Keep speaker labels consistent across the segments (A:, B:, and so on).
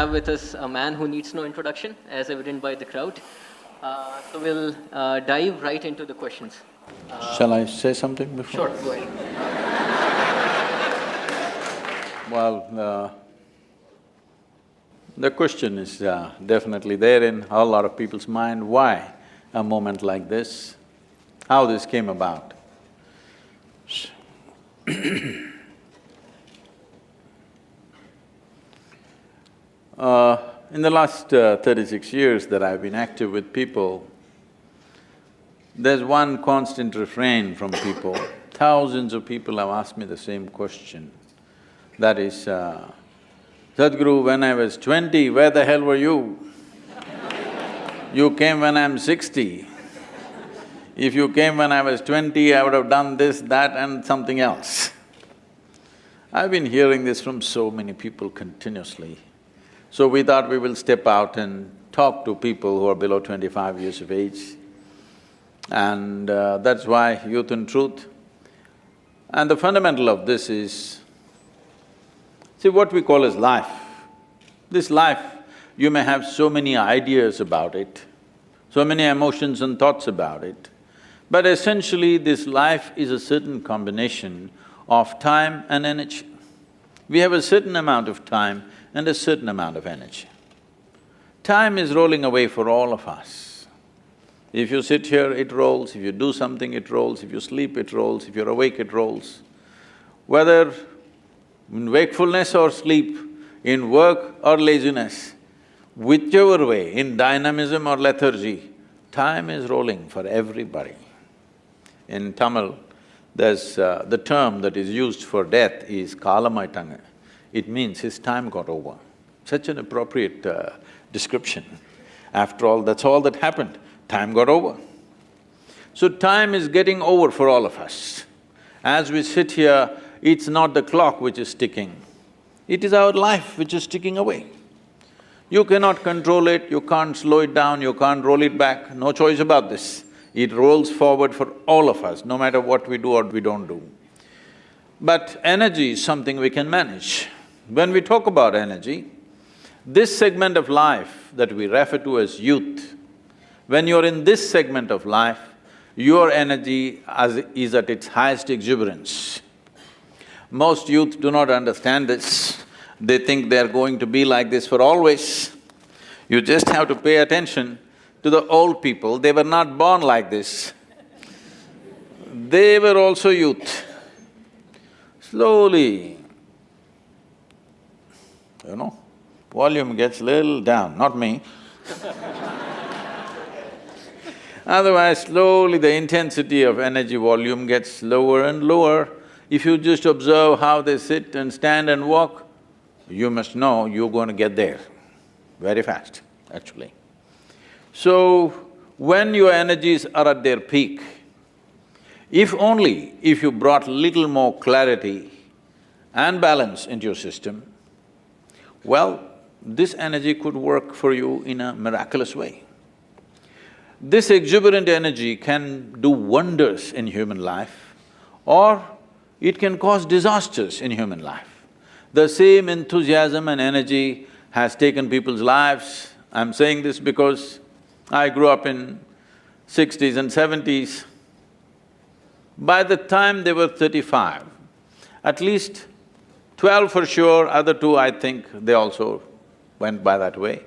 A: have with us a man who needs no introduction, as evident by the crowd. So we'll dive right into the questions.
B: Shall I say something before?
A: Sure, go ahead.
B: Well, the question is definitely there in a lot of people's mind, why a moment like this, how this came about. In the last 36 years that I've been active with people, there's one constant refrain from people. Thousands of people have asked me the same question. That is, Sadhguru, when I was 20, where the hell were you? You came when I'm 60. If you came when I was 20, I would have done this, that and something else. I've been hearing this from so many people continuously. So we thought we will step out and talk to people who are below 25 years of age. And that's why Youth and Truth. And the fundamental of this is, see what we call as life. This life, you may have so many ideas about it, so many emotions and thoughts about it, but essentially this life is a certain combination of time and energy. We have a certain amount of time and a certain amount of energy. Time is rolling away for all of us. If you sit here, it rolls, if you do something, it rolls, if you sleep, it rolls, if you're awake, it rolls. Whether in wakefulness or sleep, in work or laziness, whichever way, in dynamism or lethargy, time is rolling for everybody. In Tamil, there's the term that is used for death is kalamaittanga. It means his time got over. Such an appropriate description. After all, that's all that happened, time got over. So time is getting over for all of us. As we sit here, it's not the clock which is ticking, it is our life which is ticking away. You cannot control it, you can't slow it down, you can't roll it back, no choice about this. It rolls forward for all of us, no matter what we do or we don't do. But energy is something we can manage. When we talk about energy, this segment of life that we refer to as youth, when you're in this segment of life, your energy is at its highest exuberance. Most youth do not understand this. They think they're going to be like this for always. You just have to pay attention to the old people. They were not born like this. They were also youth. Slowly, volume gets little down, not me. Otherwise, slowly the intensity of energy volume gets lower and lower. If you just observe how they sit and stand and walk, you must know you're going to get there very fast, actually. So, when your energies are at their peak, if you brought little more clarity and balance into your system, well, this energy could work for you in a miraculous way. This exuberant energy can do wonders in human life, or it can cause disasters in human life. The same enthusiasm and energy has taken people's lives. I'm saying this because I grew up in 60s and 70s. By the time they were 35, at least 12 for sure, other two I think they also went by that way.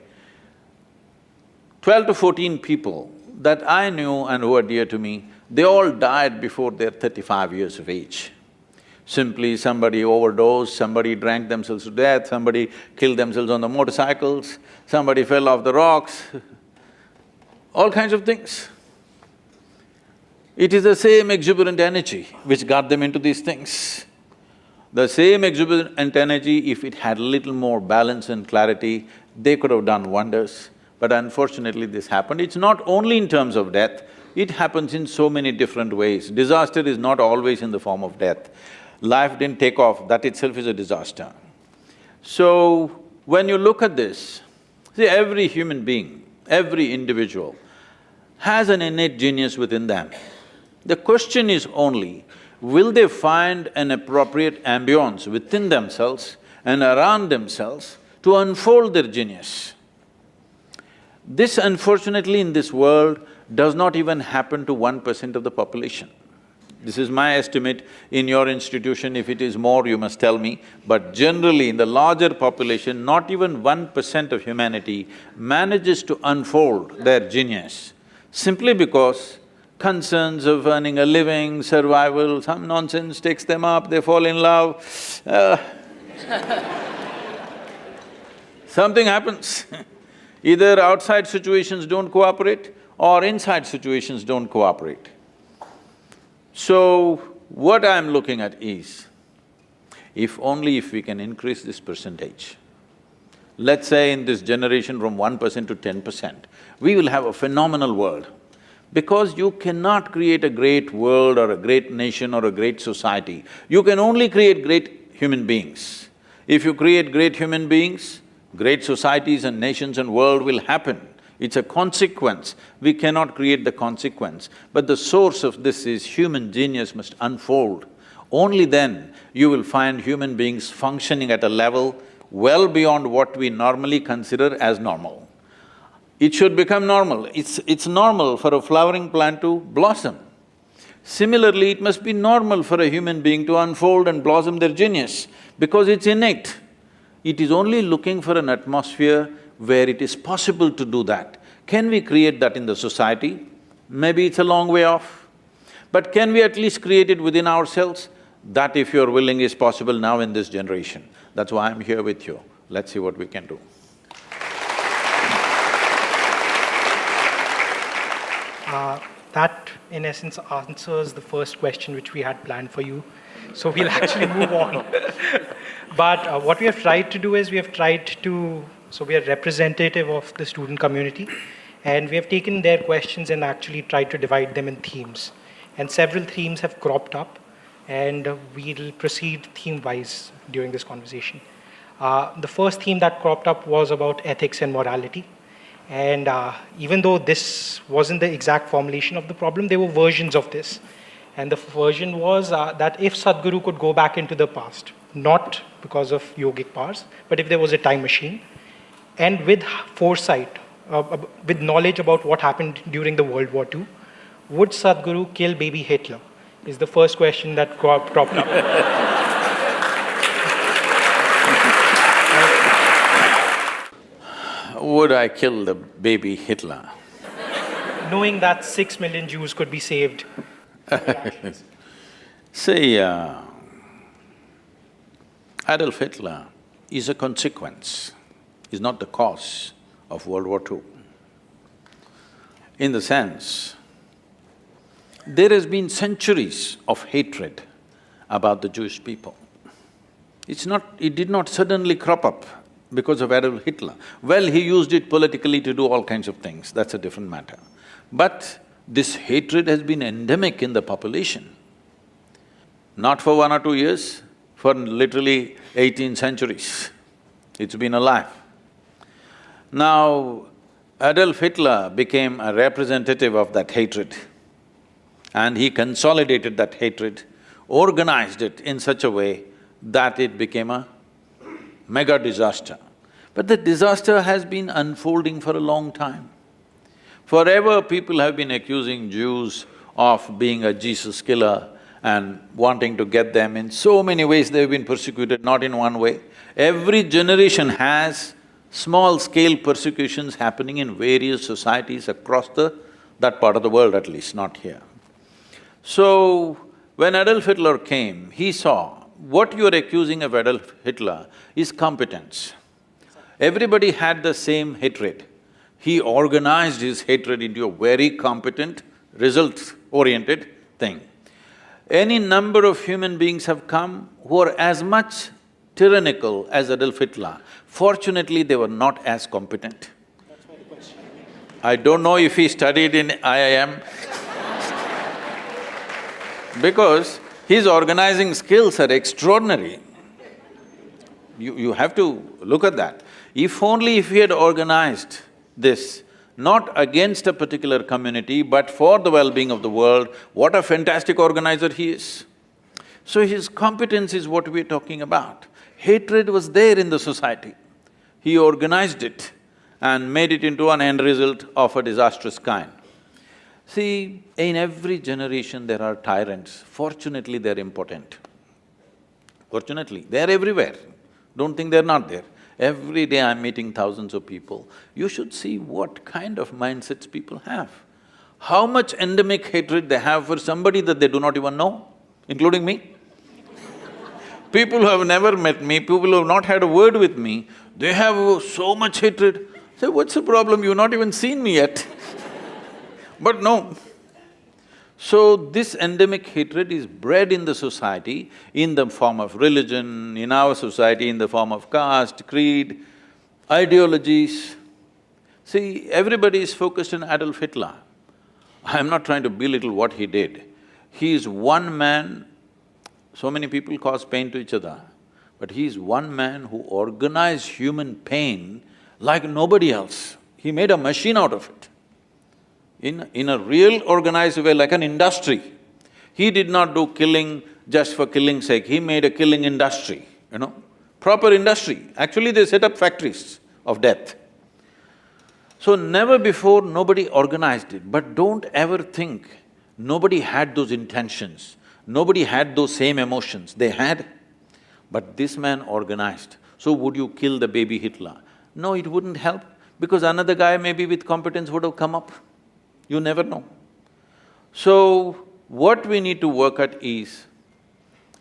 B: 12 to 14 people that I knew and who were dear to me, they all died before their 35 years of age. Simply somebody overdosed, somebody drank themselves to death, somebody killed themselves on the motorcycles, somebody fell off the rocks, all kinds of things. It is the same exuberant energy which got them into these things. The same exuberant energy, if it had a little more balance and clarity, they could have done wonders. But unfortunately this happened. It's not only in terms of death, it happens in so many different ways. Disaster is not always in the form of death. Life didn't take off, that itself is a disaster. So, when you look at this, see, every human being, every individual has an innate genius within them. The question is only, will they find an appropriate ambience within themselves and around themselves to unfold their genius. This, unfortunately, in this world does not even happen to 1% of the population. This is my estimate. In your institution, if it is more, you must tell me. But generally, in the larger population, not even 1% of humanity manages to unfold their genius, simply because concerns of earning a living, survival, some nonsense takes them up, they fall in love, something happens. Either outside situations don't cooperate or inside situations don't cooperate. So, what I'm looking at is, if we can increase this percentage, let's say in this generation from 1% to 10%, we will have a phenomenal world. Because you cannot create a great world or a great nation or a great society, you can only create great human beings. If you create great human beings, great societies and nations and world will happen. It's a consequence. We cannot create the consequence, but the source of this is human genius must unfold. Only then you will find human beings functioning at a level well beyond what we normally consider as normal. It should become normal. It's normal for a flowering plant to blossom. Similarly, it must be normal for a human being to unfold and blossom their genius, because it's innate. It is only looking for an atmosphere where it is possible to do that. Can we create that in the society? Maybe it's a long way off. But can we at least create it within ourselves? That, if you're willing, is possible now in this generation. That's why I'm here with you. Let's see what we can do.
C: That, in essence, answers the first question which we had planned for you. So we'll actually move on. But what we have tried to do is so we are representative of the student community, and we have taken their questions and actually tried to divide them in themes. And several themes have cropped up, and we'll proceed theme-wise during this conversation. The first theme that cropped up was about ethics and morality. And even though this wasn't the exact formulation of the problem, there were versions of this. And the version was that if Sadhguru could go back into the past, not because of yogic powers, but if there was a time machine, and with foresight, with knowledge about what happened during the World War II, would Sadhguru kill baby Hitler? Is the first question that cropped up.
B: Would I kill the baby Hitler?
C: Knowing that 6 million Jews could be saved.
B: See, Adolf Hitler is a consequence, is not the cause of World War II. In the sense, there has been centuries of hatred about the Jewish people. It did not suddenly crop up because of Adolf Hitler. Well, he used it politically to do all kinds of things, that's a different matter. But this hatred has been endemic in the population. Not for 1 or 2 years, for literally 18 centuries, it's been alive. Now, Adolf Hitler became a representative of that hatred, and he consolidated that hatred, organized it in such a way that it became a mega disaster. But the disaster has been unfolding for a long time. Forever people have been accusing Jews of being a Jesus killer and wanting to get them. In so many ways they've been persecuted, not in one way. Every generation has small-scale persecutions happening in various societies across that part of the world at least, not here. So, when Adolf Hitler came, he saw what you're accusing of Adolf Hitler is competence. Everybody had the same hatred. He organized his hatred into a very competent, results-oriented thing. Any number of human beings have come who are as much tyrannical as Adolf Hitler. Fortunately, they were not as competent.
C: That's my question.
B: I don't know if he studied in IIM because his organizing skills are extraordinary. You have to look at that. If he had organized this, not against a particular community, but for the well-being of the world, what a fantastic organizer he is. So his competence is what we're talking about. Hatred was there in the society. He organized it and made it into an end result of a disastrous kind. See, in every generation there are tyrants. Fortunately, they're impotent. Fortunately, they're everywhere. Don't think they're not there. Every day I'm meeting thousands of people. You should see what kind of mindsets people have. How much endemic hatred they have for somebody that they do not even know, including me. People who have never met me, people who have not had a word with me, they have so much hatred. Say, what's the problem? You've not even seen me yet. But no. So this endemic hatred is bred in the society in the form of religion, in our society in the form of caste, creed, ideologies. See, everybody is focused on Adolf Hitler. I'm not trying to belittle what he did. He is one man, so many people cause pain to each other, but he is one man who organized human pain like nobody else. He made a machine out of it. In a real organized way, like an industry. He did not do killing just for killing's sake, he made a killing industry, proper industry. Actually, they set up factories of death. So never before nobody organized it, but don't ever think nobody had those intentions, nobody had those same emotions, they had. But this man organized. So would you kill the baby Hitler? No, it wouldn't help, because another guy maybe with competence would have come up. You never know. So, what we need to work at is,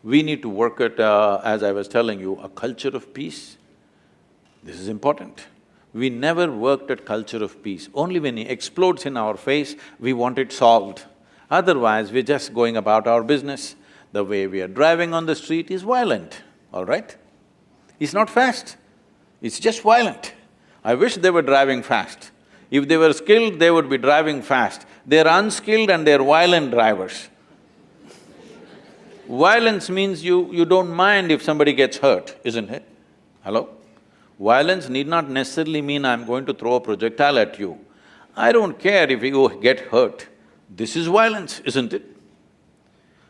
B: we need to work at, as I was telling you, a culture of peace. This is important. We never worked at culture of peace. Only when it explodes in our face, we want it solved. Otherwise, we're just going about our business. The way we are driving on the street is violent, all right? It's not fast, it's just violent. I wish they were driving fast. If they were skilled, they would be driving fast. They're unskilled and they're violent drivers. Violence means you don't mind if somebody gets hurt, isn't it? Hello? Violence need not necessarily mean I'm going to throw a projectile at you. I don't care if you get hurt. This is violence, isn't it?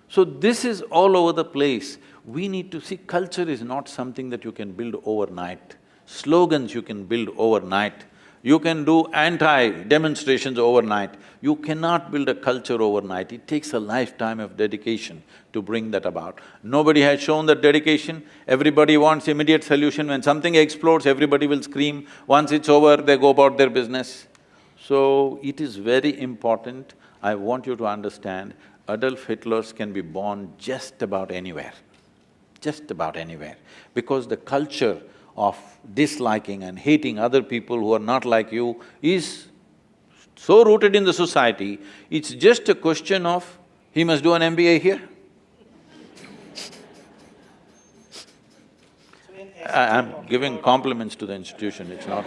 B: So this is all over the place. We need to see culture is not something that you can build overnight. Slogans you can build overnight. You can do anti-demonstrations overnight. You cannot build a culture overnight. It takes a lifetime of dedication to bring that about. Nobody has shown that dedication. Everybody wants immediate solution. When something explodes, everybody will scream. Once it's over, they go about their business. So, it is very important. I want you to understand, Adolf Hitlers can be born just about anywhere, because the culture of disliking and hating other people who are not like you is so rooted in the society, it's just a question of, he must do an MBA here. I'm giving compliments to the institution, it's not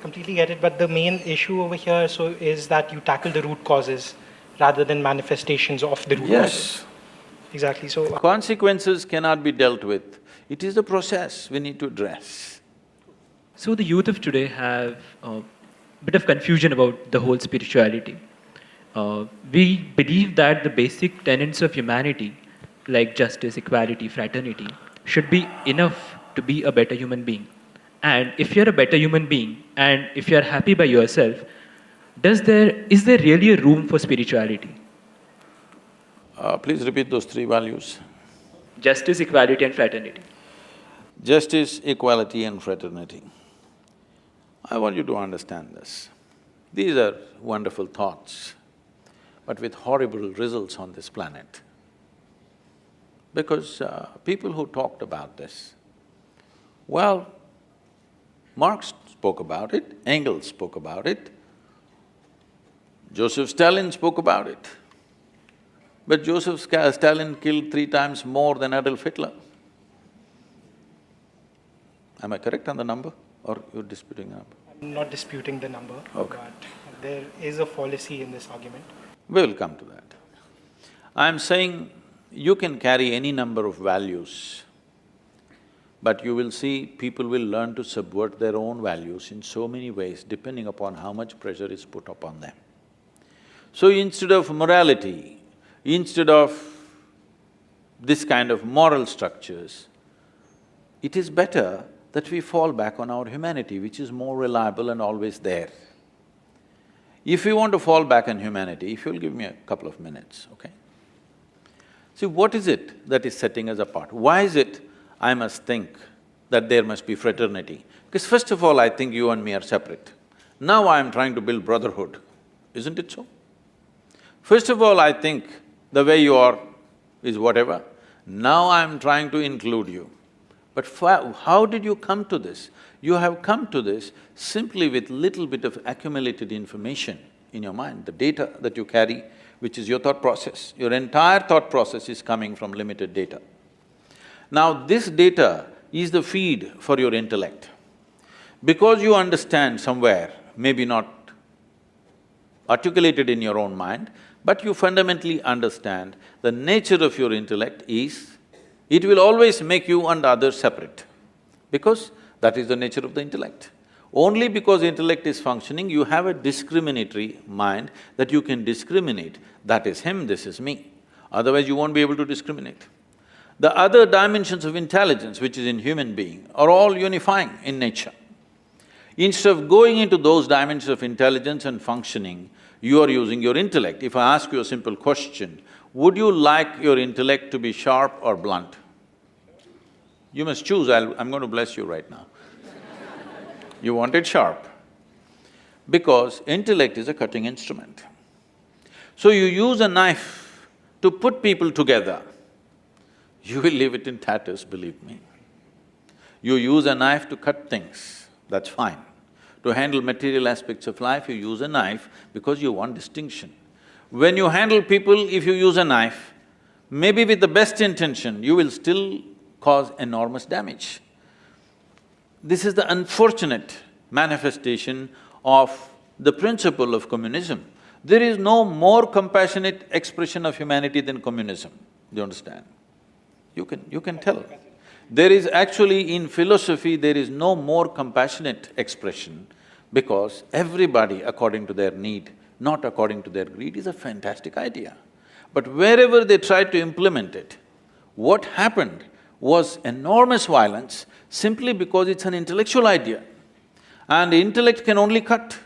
C: Completely get it, but the main issue over here is that you tackle the root causes rather than manifestations of the root causes. Exactly, so…
B: Consequences cannot be dealt with. It is a process we need to address.
D: So the youth of today have a bit of confusion about the whole spirituality. We believe that the basic tenets of humanity, like justice, equality, fraternity, should be enough to be a better human being. And if you're a better human being, and if you're happy by yourself, is there really a room for spirituality?
B: Please repeat those three values.
D: Justice, equality and fraternity.
B: Justice, equality and fraternity. I want you to understand this. These are wonderful thoughts, but with horrible results on this planet. Because people who talked about this, well, Marx spoke about it, Engels spoke about it, Joseph Stalin spoke about it. But Joseph Stalin killed 3 times more than Adolf Hitler. Am I correct on the number, or you're disputing the number?
C: I'm not disputing the number,
B: Okay.
C: but there is a fallacy in this argument.
B: We will come to that. I'm saying you can carry any number of values, but you will see people will learn to subvert their own values in so many ways depending upon how much pressure is put upon them. So instead of morality, instead of this kind of moral structures, it is better that we fall back on our humanity, which is more reliable and always there. If we want to fall back on humanity, if you'll give me a couple of minutes, okay? See, what is it that is setting us apart? Why is it I must think that there must be fraternity? Because first of all, I think you and me are separate. Now I am trying to build brotherhood, isn't it so? First of all, I think the way you are is whatever. Now I am trying to include you. But how did you come to this? You have come to this simply with little bit of accumulated information in your mind, the data that you carry, which is your thought process. Your entire thought process is coming from limited data. Now this data is the feed for your intellect. Because you understand somewhere, maybe not articulated in your own mind, but you fundamentally understand the nature of your intellect is, it will always make you and others separate, because that is the nature of the intellect. Only because intellect is functioning, you have a discriminatory mind that you can discriminate, that is him, this is me. Otherwise, you won't be able to discriminate. The other dimensions of intelligence, which is in human being, are all unifying in nature. Instead of going into those dimensions of intelligence and functioning, you are using your intellect. If I ask you a simple question, would you like your intellect to be sharp or blunt? You must choose, I'm going to bless you right now. You want it sharp, because intellect is a cutting instrument. So you use a knife to put people together, you will leave it in tatters, believe me. You use a knife to cut things, that's fine. To handle material aspects of life, you use a knife because you want distinction. When you handle people, if you use a knife, maybe with the best intention, you will still cause enormous damage. This is the unfortunate manifestation of the principle of communism. There is no more compassionate expression of humanity than communism, do you understand? You can tell. There is actually, in philosophy, there is no more compassionate expression, because everybody according to their need, not according to their greed, is a fantastic idea. But wherever they tried to implement it, what happened was enormous violence simply because it's an intellectual idea. And intellect can only cut.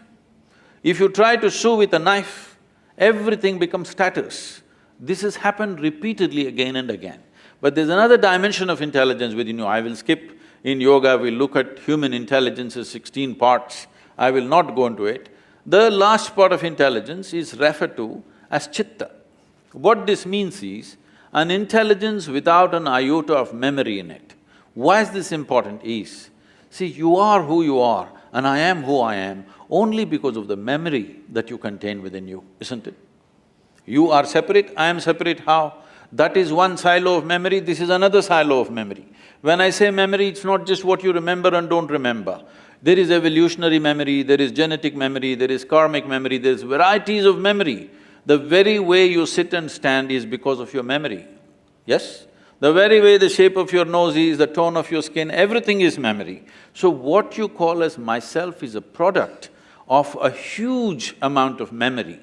B: If you try to sew with a knife, everything becomes tatters. This has happened repeatedly again and again. But there's another dimension of intelligence within you, I will skip. In yoga, we look at human intelligence as 16 parts, I will not go into it. The last part of intelligence is referred to as chitta. What this means is, an intelligence without an iota of memory in it. Why is this important is, see, you are who you are and I am who I am only because of the memory that you contain within you, isn't it? You are separate, I am separate, how? That is one silo of memory, this is another silo of memory. When I say memory, it's not just what you remember and don't remember. There is evolutionary memory, there is genetic memory, there is karmic memory, there's varieties of memory. The very way you sit and stand is because of your memory, yes? The very way the shape of your nose is, the tone of your skin, everything is memory. So what you call as myself is a product of a huge amount of memory.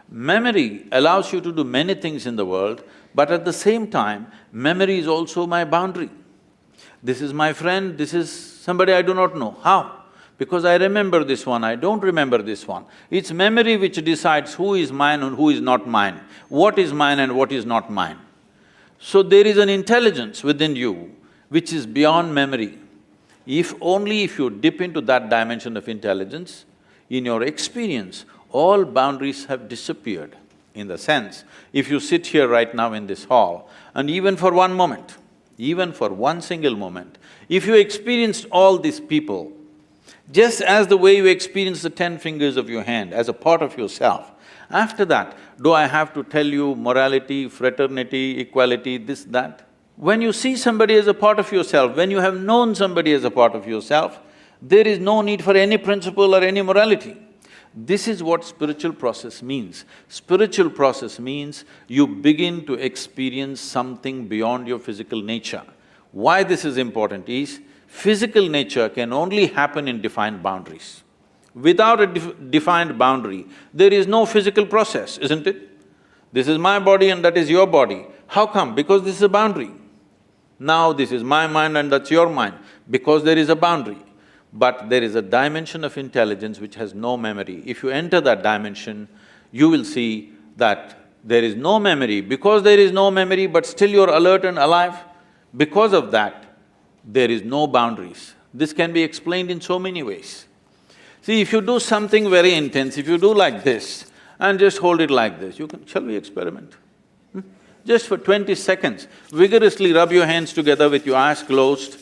B: Memory allows you to do many things in the world, but at the same time, memory is also my boundary. This is my friend, this is somebody I do not know. How? Because I remember this one, I don't remember this one. It's memory which decides who is mine and who is not mine, what is mine and what is not mine. So there is an intelligence within you which is beyond memory. If you dip into that dimension of intelligence, in your experience, all boundaries have disappeared. In the sense, if you sit here right now in this hall, and even for one moment, even for one single moment, if you experienced all these people, just as the way you experience the 10 fingers of your hand as a part of yourself, after that, do I have to tell you morality, fraternity, equality, this, that? When you see somebody as a part of yourself, when you have known somebody as a part of yourself, there is no need for any principle or any morality. This is what spiritual process means. Spiritual process means you begin to experience something beyond your physical nature. Why this is important is, physical nature can only happen in defined boundaries. Without a defined boundary, there is no physical process, isn't it? This is my body and that is your body. How come? Because this is a boundary. Now this is my mind and that's your mind, because there is a boundary. But there is a dimension of intelligence which has no memory. If you enter that dimension, you will see that there is no memory. Because there is no memory, but still you're alert and alive, because of that, there is no boundaries. This can be explained in so many ways. See, if you do something very intense, if you do like this and just hold it like this, you can… Shall we experiment? Just for 20 seconds, vigorously rub your hands together with your eyes closed.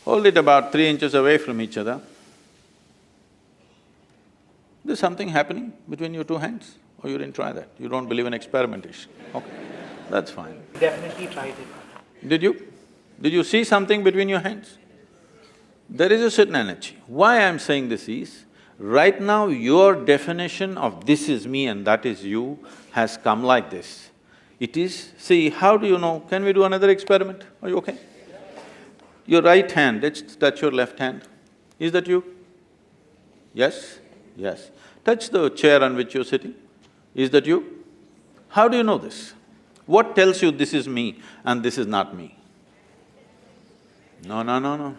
B: Hold it about 3 inches away from each other. There's something happening between your two hands? Or you didn't try that? You don't believe in experimentation? Okay, that's fine.
C: Definitely tried it.
B: Did you? Did you see something between your hands? There is a certain energy. Why I'm saying this is, right now your definition of this is me and that is you has come like this. It is… See, how do you know? Can we do another experiment? Are you okay? Your right hand, let's touch your left hand. Is that you? Yes? Yes. Touch the chair on which you're sitting. Is that you? How do you know this? What tells you this is me and this is not me? No.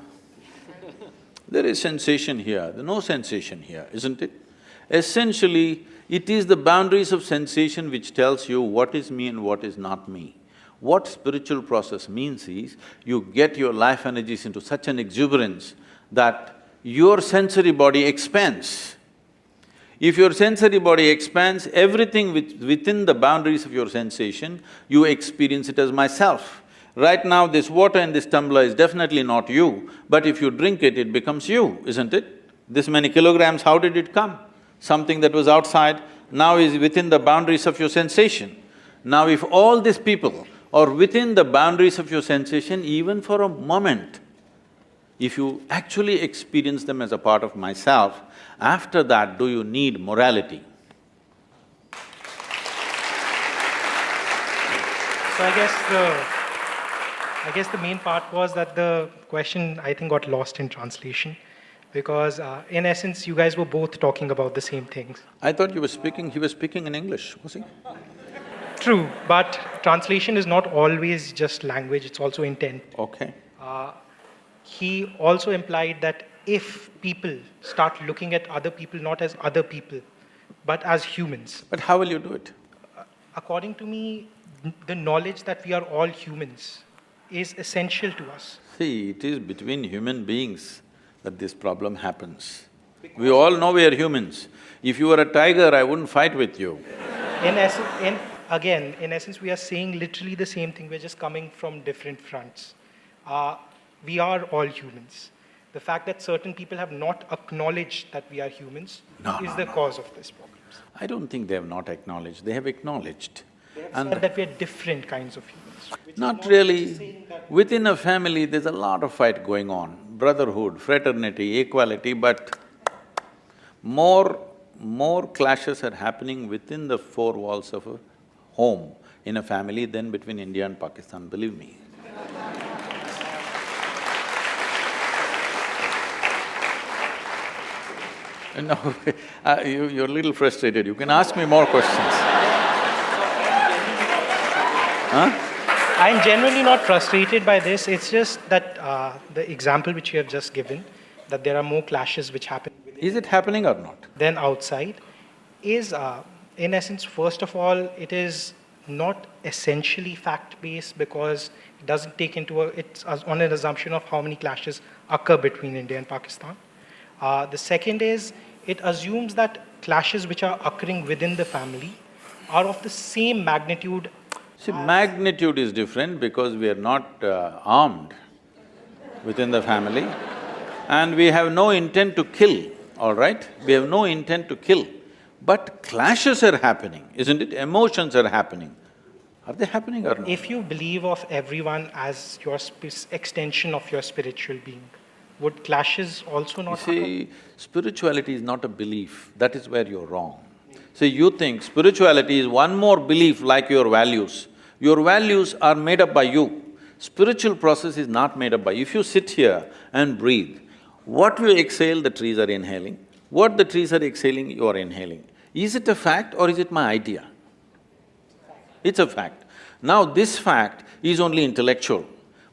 B: There is sensation here, there's no sensation here, isn't it? Essentially, it is the boundaries of sensation which tells you what is me and what is not me. What spiritual process means is, you get your life energies into such an exuberance that your sensory body expands. If your sensory body expands, everything within the boundaries of your sensation, you experience it as myself. Right now, this water in this tumbler is definitely not you, but if you drink it, it becomes you, isn't it? This many kilograms, how did it come? Something that was outside now is within the boundaries of your sensation. Now if all these people are within the boundaries of your sensation, even for a moment, if you actually experience them as a part of myself, after that, do you need morality?
C: So I guess the main part was that the question, I think, got lost in translation, because in essence, you guys were both talking about the same things.
B: I thought he was speaking in English, was he?
C: True, but translation is not always just language, it's also intent.
B: Okay.
C: He also implied that if people start looking at other people not as other people, but as humans.
B: But how will you do it?
C: According to me, the knowledge that we are all humans is essential to us.
B: See, it is between human beings that this problem happens. We all know we are humans. If you were a tiger, I wouldn't fight with you.
C: In essence, we are saying literally the same thing, we're just coming from different fronts. We are all humans. The fact that certain people have not acknowledged that we are humans is the cause of this problem.
B: I don't think they have not acknowledged, they have acknowledged.
C: They have said that we are different kinds of humans.
B: Not really. Within a family, there's a lot of fight going on, brotherhood, fraternity, equality, but more clashes are happening within the four walls of a home in a family than between India and Pakistan, believe me. No, you're a little frustrated, you can ask me more questions. Huh?
C: I'm genuinely not frustrated by this, it's just that the example which you have just given, that there are more clashes which happen
B: Is it happening or not?
C: than outside, is in essence, first of all, it is not essentially fact-based because it doesn't take it's on an assumption of how many clashes occur between India and Pakistan. The second is, it assumes that clashes which are occurring within the family are of the same magnitude.
B: See, magnitude is different because we are not armed within the family and we have no intent to kill, all right? We have no intent to kill. But clashes are happening, isn't it? Emotions are happening. Are they happening or not?
C: If you believe of everyone as your extension of your spiritual being, would clashes also not happen?
B: See, spirituality is not a belief, that is where you're wrong. See, you think spirituality is one more belief like your values. Your values are made up by you. Spiritual process is not made up by… If you sit here and breathe, what you exhale, the trees are inhaling. What the trees are exhaling, you are inhaling. Is it a fact or is it my idea? It's a fact. Now this fact is only intellectual,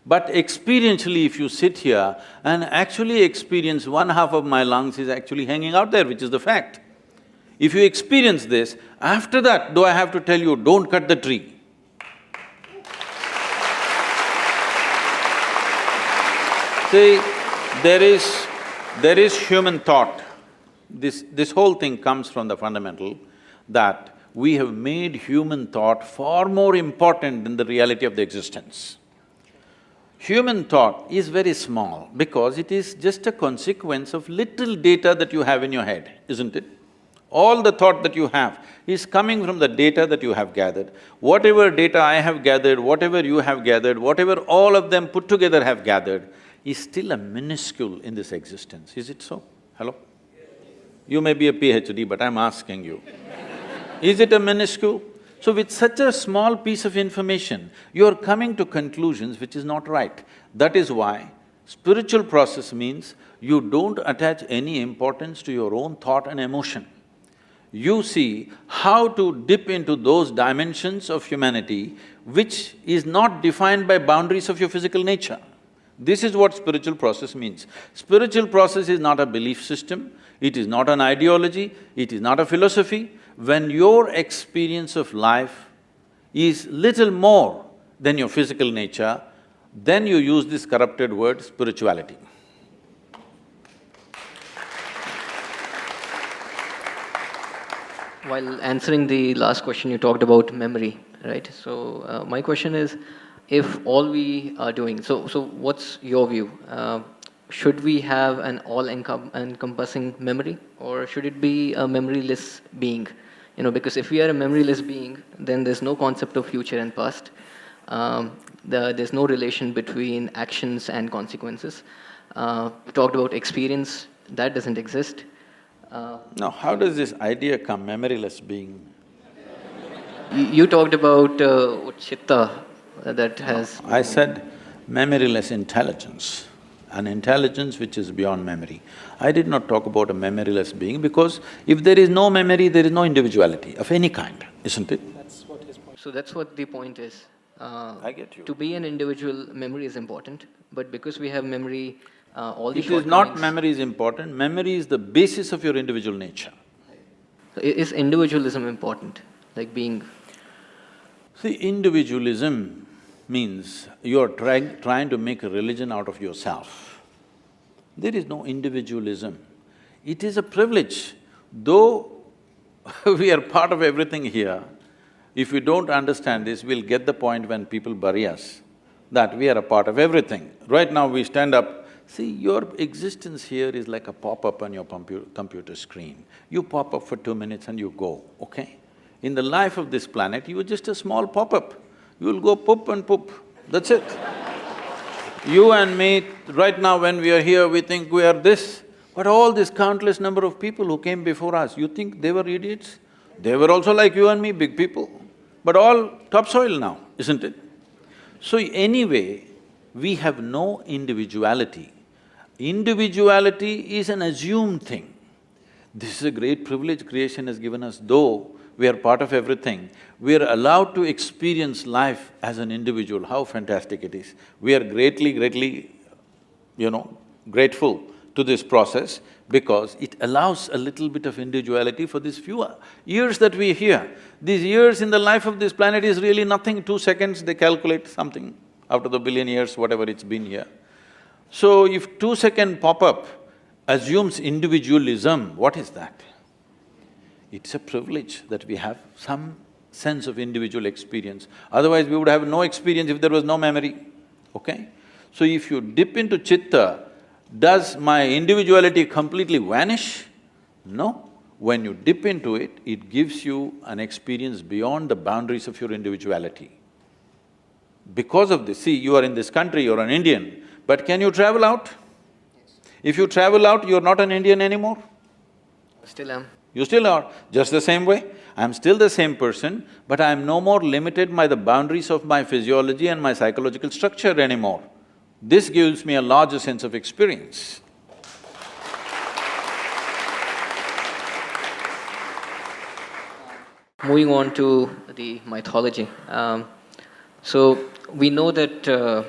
B: but experientially if you sit here and actually experience one half of my lungs is actually hanging out there, which is the fact. If you experience this, after that, do I have to tell you, don't cut the tree? See, there is human thought. This whole thing comes from the fundamental that we have made human thought far more important than the reality of the existence. Human thought is very small because it is just a consequence of little data that you have in your head, isn't it? All the thought that you have is coming from the data that you have gathered. Whatever data I have gathered, whatever you have gathered, whatever all of them put together have gathered, is still a minuscule in this existence. Is it so? Hello? You may be a PhD, but I'm asking you. Is it a minuscule? So with such a small piece of information, you're coming to conclusions which is not right. That is why spiritual process means you don't attach any importance to your own thought and emotion. You see how to dip into those dimensions of humanity which is not defined by boundaries of your physical nature. This is what spiritual process means. Spiritual process is not a belief system, it is not an ideology, it is not a philosophy. When your experience of life is little more than your physical nature, then you use this corrupted word, spirituality.
A: While answering the last question, you talked about memory, right? So, my question is, if all we are doing… So what's your view? Should we have an all-encompassing memory, or should it be a memoryless being? Because if we are a memoryless being, then there's no concept of future and past. There's no relation between actions and consequences. We talked about experience, that doesn't exist.
B: Now, how does this idea come, memoryless being?
A: You talked about chitta that has…
B: I said memoryless intelligence, an intelligence which is beyond memory. I did not talk about a memoryless being because if there is no memory, there is no individuality of any kind, isn't it?
C: That's what his point.
A: So that's what the point is.
B: I get you.
A: To be an individual, memory is important, but because we have memory, all the
B: It is not
A: shortcomings…
B: memory is important, memory is the basis of your individual nature.
A: Is individualism important, like being…
B: See, individualism means you're trying to make a religion out of yourself. There is no individualism. It is a privilege. Though we are part of everything here, if we don't understand this, we'll get the point when people bury us, that we are a part of everything. Right now we stand up, see, your existence here is like a pop-up on your computer screen. You pop up for 2 minutes and you go, okay? In the life of this planet, you are just a small pop-up. You'll go poop and poop, that's it. You and me, right now when we are here, we think we are this, but all this countless number of people who came before us, you think they were idiots? They were also like you and me, big people, but all topsoil now, isn't it? So anyway, we have no individuality. Individuality is an assumed thing. This is a great privilege creation has given us, though we are part of everything. We are allowed to experience life as an individual, how fantastic it is. We are greatly, grateful to this process because it allows a little bit of individuality for these few years that we are here. These years in the life of this planet is really nothing, 2 seconds they calculate something out of the billion years, whatever it's been here. So if 2-second pop-up assumes individualism, what is that? It's a privilege that we have some sense of individual experience. Otherwise, we would have no experience if there was no memory, okay? So if you dip into chitta, does my individuality completely vanish? No. When you dip into it, it gives you an experience beyond the boundaries of your individuality. Because of this, see, you are in this country, you're an Indian, but can you travel out? If you travel out, you're not an Indian anymore.
A: Still am.
B: You still are, just the same way. I'm still the same person, but I'm no more limited by the boundaries of my physiology and my psychological structure anymore. This gives me a larger sense of experience.
A: moving on to the mythology. So we know that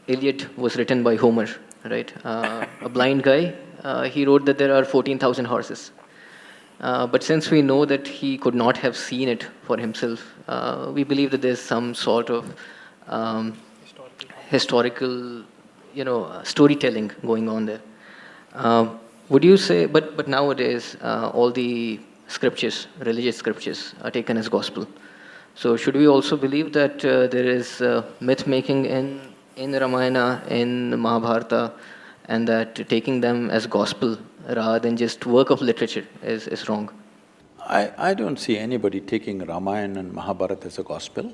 A: Iliad was written by Homer, right? A blind guy. He wrote that there are 14,000 horses. But since we know that he could not have seen it for himself, we believe that there's some sort of historical, storytelling going on there. Would you say? But nowadays, all the scriptures, religious scriptures, are taken as gospel. So should we also believe that there is myth making in Ramayana, in Mahabharata, and that taking them as gospel rather than just work of literature is wrong?
B: I don't see anybody taking Ramayana and Mahabharata as a gospel.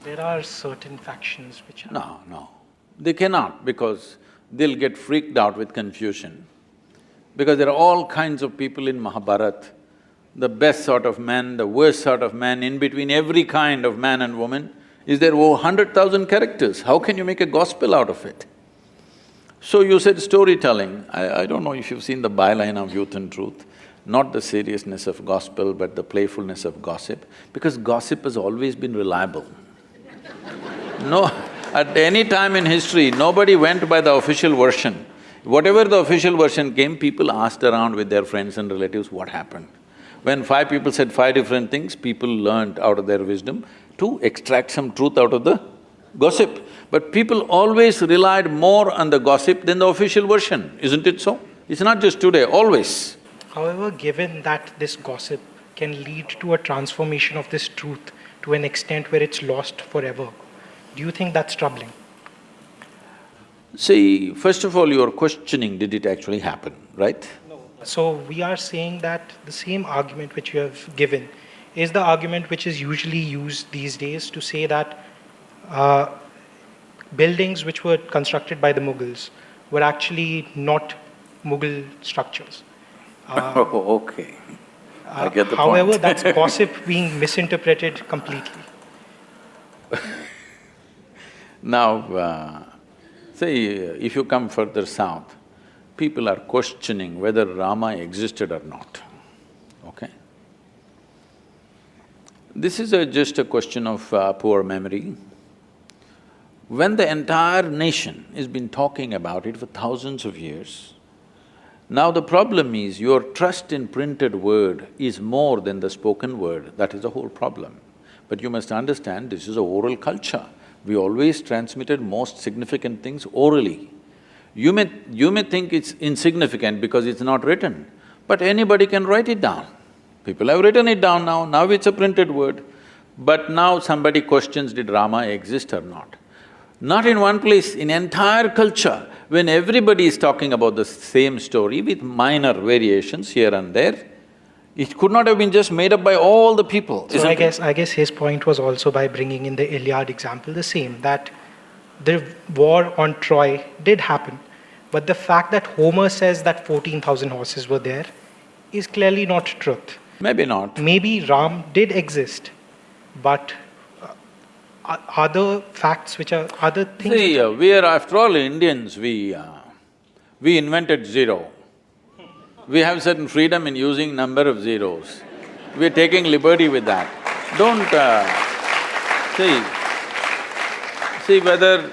C: There are certain factions which are…
B: No. They cannot, because they'll get freaked out with confusion. Because there are all kinds of people in Mahabharata, the best sort of man, the worst sort of man, in between every kind of man and woman. Is there over 100,000 characters? How can you make a gospel out of it? So you said storytelling. I don't know if you've seen the byline of Youth and Truth, not the seriousness of gospel, but the playfulness of gossip, because gossip has always been reliable. No, at any time in history, nobody went by the official version. Whatever the official version came, people asked around with their friends and relatives what happened. When 5 people said 5 different things, people learned out of their wisdom to extract some truth out of the gossip. But people always relied more on the gossip than the official version, isn't it so? It's not just today, always.
C: However, given that this gossip can lead to a transformation of this truth to an extent where it's lost forever, do you think that's troubling?
B: See, first of all, you're questioning, did it actually happen, right?
C: So we are saying that the same argument which you have given is the argument which is usually used these days to say that buildings which were constructed by the Mughals were actually not Mughal structures.
B: Okay. I get the
C: however,
B: point.
C: that's gossip being misinterpreted completely.
B: Now, see, if you come further south, people are questioning whether Rama existed or not, okay? This is just a question of poor memory. When the entire nation has been talking about it for thousands of years, now the problem is your trust in printed word is more than the spoken word, that is the whole problem. But you must understand, this is a oral culture. We always transmitted most significant things orally. You may think it's insignificant because it's not written, but anybody can write it down. People have written it down now it's a printed word. But now somebody questions, did Rama exist or not? Not in one place, in entire culture, when everybody is talking about the same story with minor variations here and there, it could not have been just made up by all the people,
C: So I guess his point was also by bringing in the Iliad example the same, that the war on Troy did happen, but the fact that Homer says that 14,000 horses were there is clearly not truth.
B: Maybe not.
C: Maybe Ram did exist, but other facts which are… other things…
B: See, we are, after all, Indians, we invented zero. We have certain freedom in using number of zeros. We're taking liberty with that. Don't… see, whether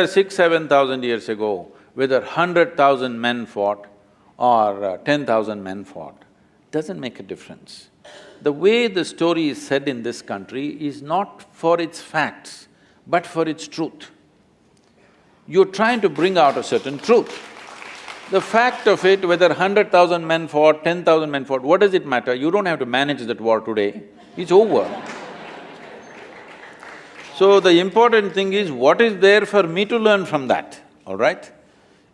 B: 6,000–7,000 years ago, whether 100,000 men fought or 10,000 men fought, doesn't make a difference. The way the story is said in this country is not for its facts, but for its truth. You're trying to bring out a certain truth. The fact of it, whether 100,000 men fought, 10,000 men fought, what does it matter? You don't have to manage that war today, it's over. So the important thing is, what is there for me to learn from that, all right?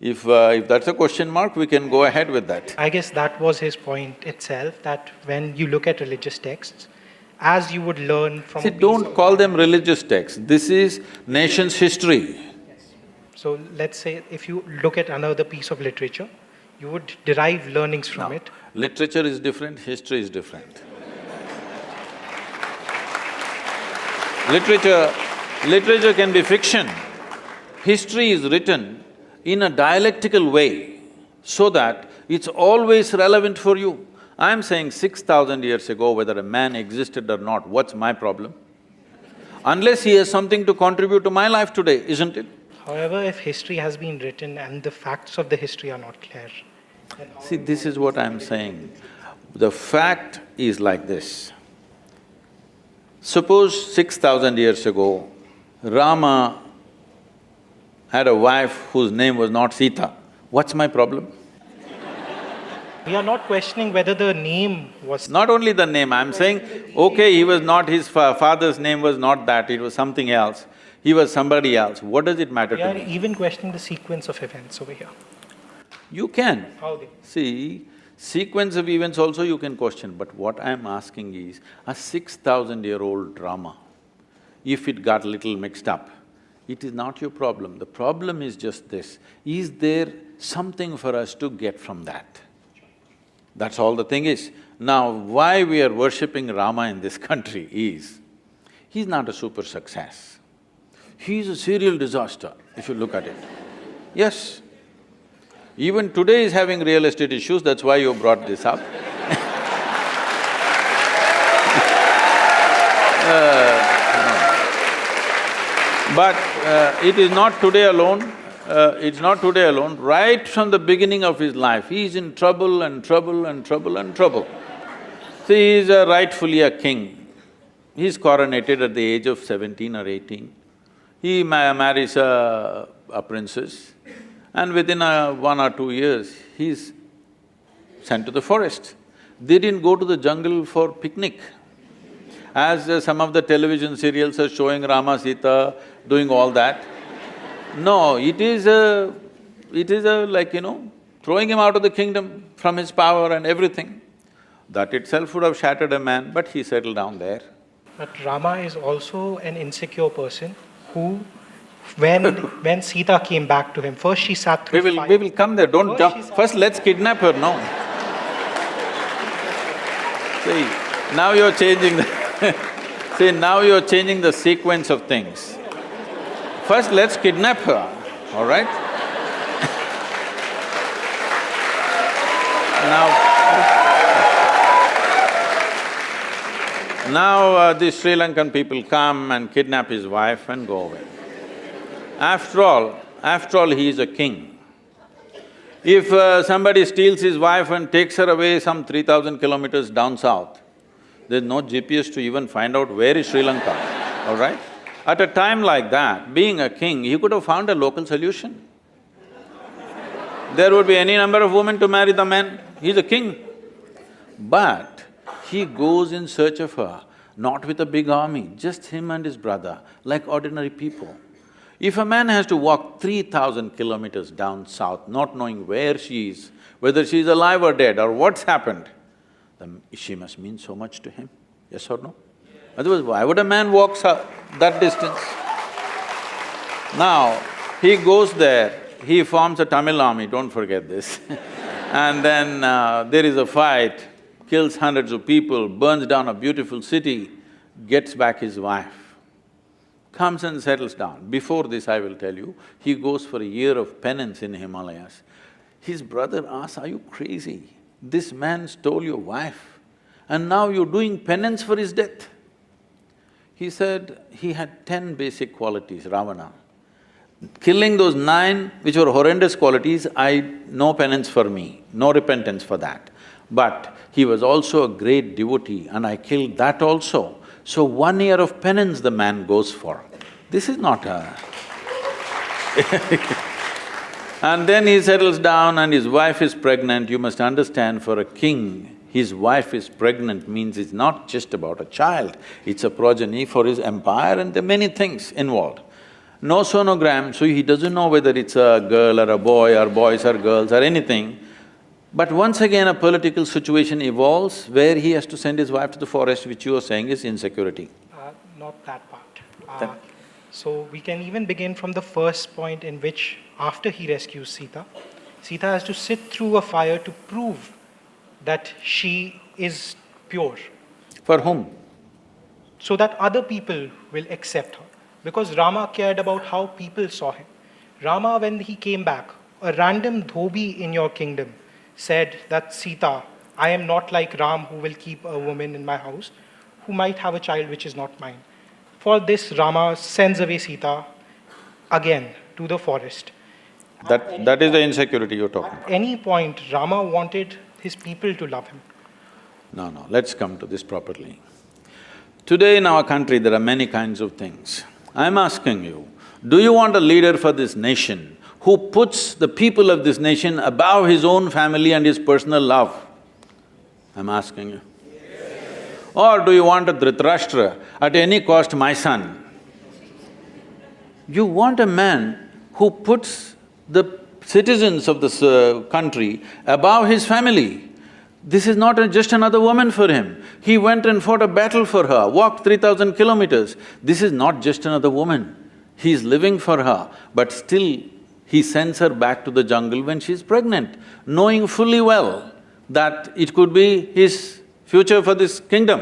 B: If that's a question mark, we can go ahead with that.
C: I guess that was his point itself, that when you look at religious texts, as you would learn from…
B: See, don't call them religious texts, this is nation's history.
C: So let's say if you look at another piece of literature, you would derive learnings from it.
B: Literature is different, history is different. Literature can be fiction. History is written in a dialectical way so that it's always relevant for you. I'm saying 6,000 years ago, whether a man existed or not, what's my problem? Unless he has something to contribute to my life today, isn't it?
C: However, if history has been written and the facts of the history are not clear, then how
B: See, this is what I'm saying. The fact is like this. Suppose 6,000 years ago, Rama had a wife whose name was not Sita. What's my problem?
C: we are not questioning whether the name was…
B: Not only the name, I'm saying, okay, he was not… his father's name was not that, it was something else. He was somebody else. What does it matter
C: We
B: to
C: are
B: me?
C: even questioning the sequence of events over here.
B: You can.
C: How they…
B: See, sequence of events also you can question, but what I'm asking is, a 6,000-year-old drama, if it got little mixed up, it is not your problem. The problem is just this, is there something for us to get from that? That's all the thing is. Now, why we are worshipping Rama in this country is, he's not a super success. He's a serial disaster, if you look at it. Yes. Even today is having real estate issues, that's why you brought this up. But it is not today alone, it's not today alone. Right from the beginning of his life, he is in trouble and trouble and trouble and trouble. See, he is rightfully a king. He is coronated at the age of 17 or 18. He marries a princess, and within 1 or 2 years, he's sent to the forest. They didn't go to the jungle for picnic. As some of the television serials are showing Rama, Sita doing all that. No, it is like, throwing him out of the kingdom from his power and everything. That itself would have shattered a man, but he settled down there.
C: But Rama is also an insecure person who, when Sita came back to him, first she sat through fire.
B: We will come there, don't
C: First
B: jump.
C: she sat…
B: First, let's kidnap her, no. See, now you're changing the… See, now you're changing the sequence of things. First, let's kidnap her, all right? Now, the Sri Lankan people come and kidnap his wife and go away. After all, he is a king. If somebody steals his wife and takes her away some 3,000 kilometers down south, there's no GPS to even find out where is Sri Lanka, all right? At a time like that, being a king, he could have found a local solution. There would be any number of women to marry the men, he's a king. But he goes in search of her, not with a big army, just him and his brother, like ordinary people. If a man has to walk 3,000 kilometers down south, not knowing where she is, whether she is alive or dead or what's happened, then she must mean so much to him, yes or no? Otherwise, why would a man walk that distance? Now, he goes there, he forms a Tamil army, don't forget this. And then there is a fight, kills hundreds of people, burns down a beautiful city, gets back his wife, comes and settles down. Before this, I will tell you, he goes for a year of penance in Himalayas. His brother asks, "Are you crazy? This man stole your wife and now you're doing penance for his death." He said he had 10 basic qualities, Ravana. Killing those 9, which were horrendous qualities, no penance for me, no repentance for that. But he was also a great devotee and I killed that also. So 1 year of penance the man goes for. This is not a… And then he settles down and his wife is pregnant. You must understand, for a king, his wife is pregnant means it's not just about a child, it's a progeny for his empire and there are many things involved. No sonogram, so he doesn't know whether it's a girl or a boy or boys or girls or anything. But once again a political situation evolves where he has to send his wife to the forest, which you are saying is insecurity.
C: Not that part. So we can even begin from the first point in which, after he rescues Sita, Sita has to sit through a fire to prove that she is pure,
B: For whom?
C: so that other people will accept her. Because Rama cared about how people saw him. Rama, when he came back, a random dhobi in your kingdom said that, "Sita, I am not like Ram, who will keep a woman in my house, who might have a child which is not mine. For this, Rama sends away Sita again to the forest.
B: That is the insecurity you're talking about.
C: At any point, Rama wanted his people to love him.
B: No, let's come to this properly. Today in our country, there are many kinds of things. I'm asking you, do you want a leader for this nation who puts the people of this nation above his own family and his personal love? I'm asking you. Or do you want a Dhritarashtra, at any cost my son? You want a man who puts the citizens of this country above his family. This is not just another woman for him. He went and fought a battle for her, walked 3,000 kilometers. This is not just another woman. He is living for her, but still he sends her back to the jungle when she's pregnant, knowing fully well that it could be his future for this kingdom.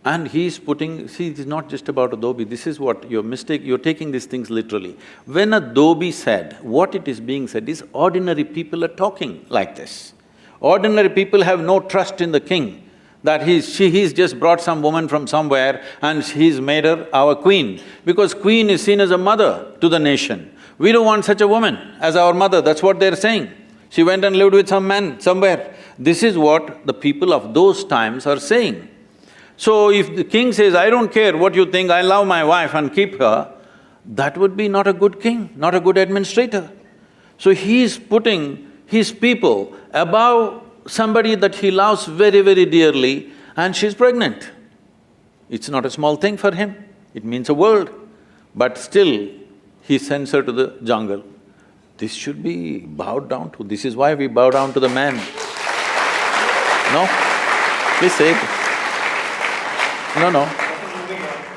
B: And he's putting… See, it is not just about a dhobi, this is what your mistake… you're taking these things literally. When a dhobi said, what it is being said is ordinary people are talking like this. Ordinary people have no trust in the king, that he's just brought some woman from somewhere and he's made her our queen, because queen is seen as a mother to the nation. We don't want such a woman as our mother, that's what they're saying. She went and lived with some man somewhere. This is what the people of those times are saying. So if the king says, I don't care what you think, I love my wife and keep her, that would be not a good king, not a good administrator. So he is putting his people above somebody that he loves very, very dearly, and she's pregnant. It's not a small thing for him, it means a world. But still, he sends her to the jungle. This should be bowed down to, this is why we bow down to the man. No? Please say it.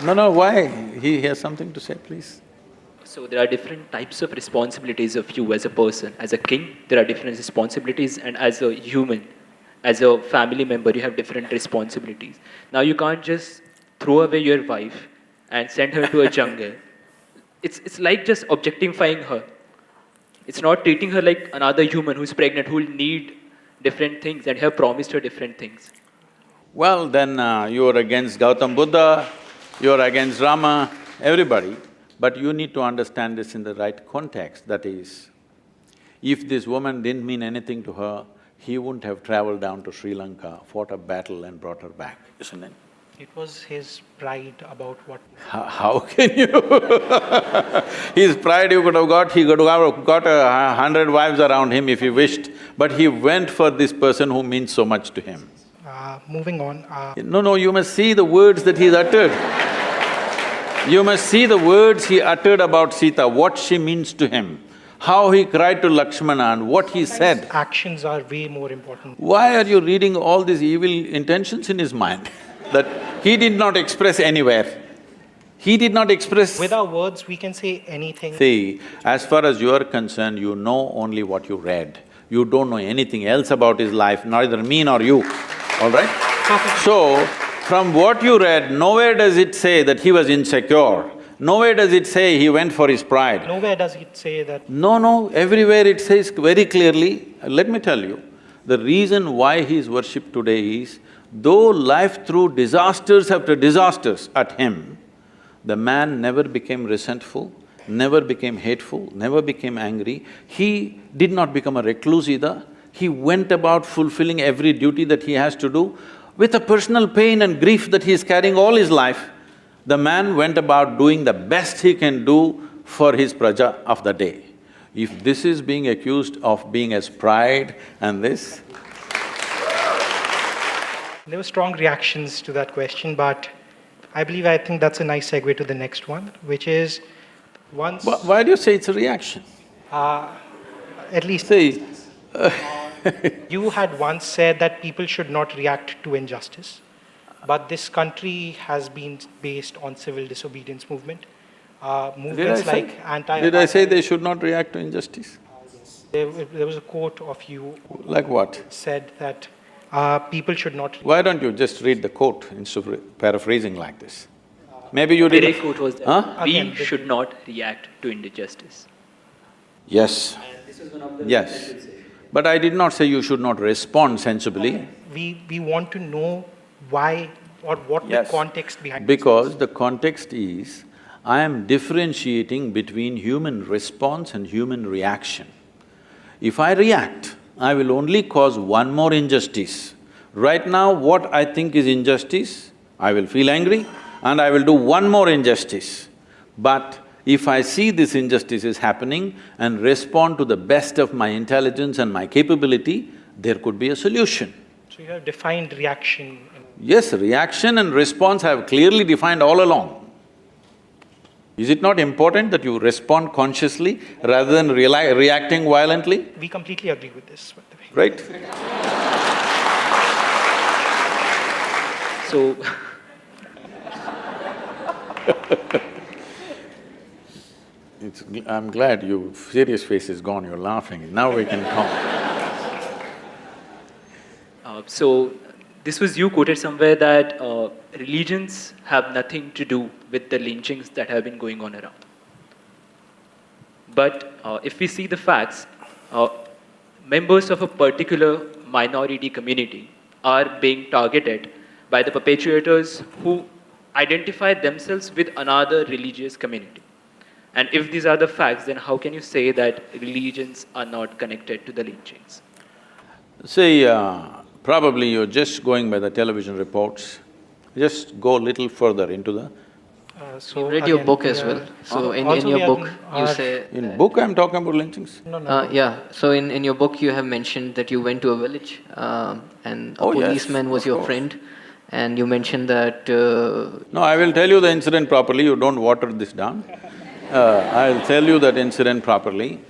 B: No, why? He has something to say, please.
D: So there are different types of responsibilities of you as a person. As a king, there are different responsibilities, and as a human, as a family member, you have different responsibilities. Now you can't just throw away your wife and send her to a jungle. It's like just objectifying her. It's not treating her like another human who's pregnant, who will need different things and have promised her different things.
B: Well, then you're against Gautam Buddha, you're against Rama, everybody. But you need to understand this in the right context, that is, if this woman didn't mean anything to her, he wouldn't have traveled down to Sri Lanka, fought a battle and brought her back, isn't it?
C: It was his pride about what…
B: How can you His pride he could have got 100 wives around him if he wished, but he went for this person who means so much to him.
C: Moving on…
B: No, you must see the words that he's uttered. You must see the words he uttered about Sita, what she means to him, how he cried to Lakshmana and what he said.
C: Actions are way more important.
B: Why are you reading all these evil intentions in his mind that he did not express anywhere? He did not express…
C: With our words, we can say anything.
B: See, as far as you are concerned, you know only what you read. You don't know anything else about his life, neither me nor you, all right? So, from what you read, nowhere does it say that he was insecure. Nowhere does it say he went for his pride.
C: Nowhere does it say that…
B: No, everywhere it says very clearly, let me tell you, the reason why he is worshipped today is, though life threw disasters after disasters at him, the man never became resentful, never became hateful, never became angry. He did not become a recluse either. He went about fulfilling every duty that he has to do. With a personal pain and grief that he is carrying all his life, the man went about doing the best he can do for his praja of the day. If this is being accused of being as pride and this…
C: There were strong reactions to that question, but I think that's a nice segue to the next one, which is once…
B: Why do you say it's a reaction?
C: At least…
B: See,
C: You had once said that people should not react to injustice, but this country has been based on civil disobedience movement. Movements like anti…
B: Did I say they should not react to injustice?
C: There was a quote of you…
B: Like what?
C: Said that people should not…
B: Why don't you just read the quote instead of paraphrasing like this? Maybe you
D: The
B: didn't…
D: quote was that
C: Again,
D: we should not react to injustice.
B: Yes.
D: And this is one of the
B: Yes. But I did not say you should not respond sensibly.
C: We want to know why or what
B: Yes.
C: the context behind
B: Because the context is, I am differentiating between human response and human reaction. If I react, I will only cause one more injustice. Right now, what I think is injustice, I will feel angry and I will do one more injustice. But if I see this injustice is happening and respond to the best of my intelligence and my capability, there could be a solution.
C: So you have defined reaction.
B: Yes, reaction and response I have clearly defined all along. Is it not important that you respond consciously rather than reacting violently?
C: We completely agree with this, by the way.
B: Right?
D: So,
B: I'm glad your serious face is gone, you're laughing. Now we can talk.
D: so this was you quoted somewhere that religions have nothing to do with the lynchings that have been going on around. But if we see the facts, members of a particular minority community are being targeted by the perpetrators who identify themselves with another religious community. And if these are the facts, then how can you say that religions are not connected to the lynchings?
B: See, probably you're just going by the television reports. Just go a little further into the…
C: So
A: You read your
C: again,
A: book
C: we
A: as
C: are-
A: well. So in
C: also
A: your
C: we are-
A: book, you
C: our-
A: say…
B: In book I'm talking about lynchings.
C: No.
A: yeah, so in your book you have mentioned that you went to a village and a
B: Oh, yes,
A: policeman was
B: of
A: your
B: course.
A: friend, and you mentioned that…
B: No, I will tell you the incident properly, you don't water this down. I'll tell you that incident properly.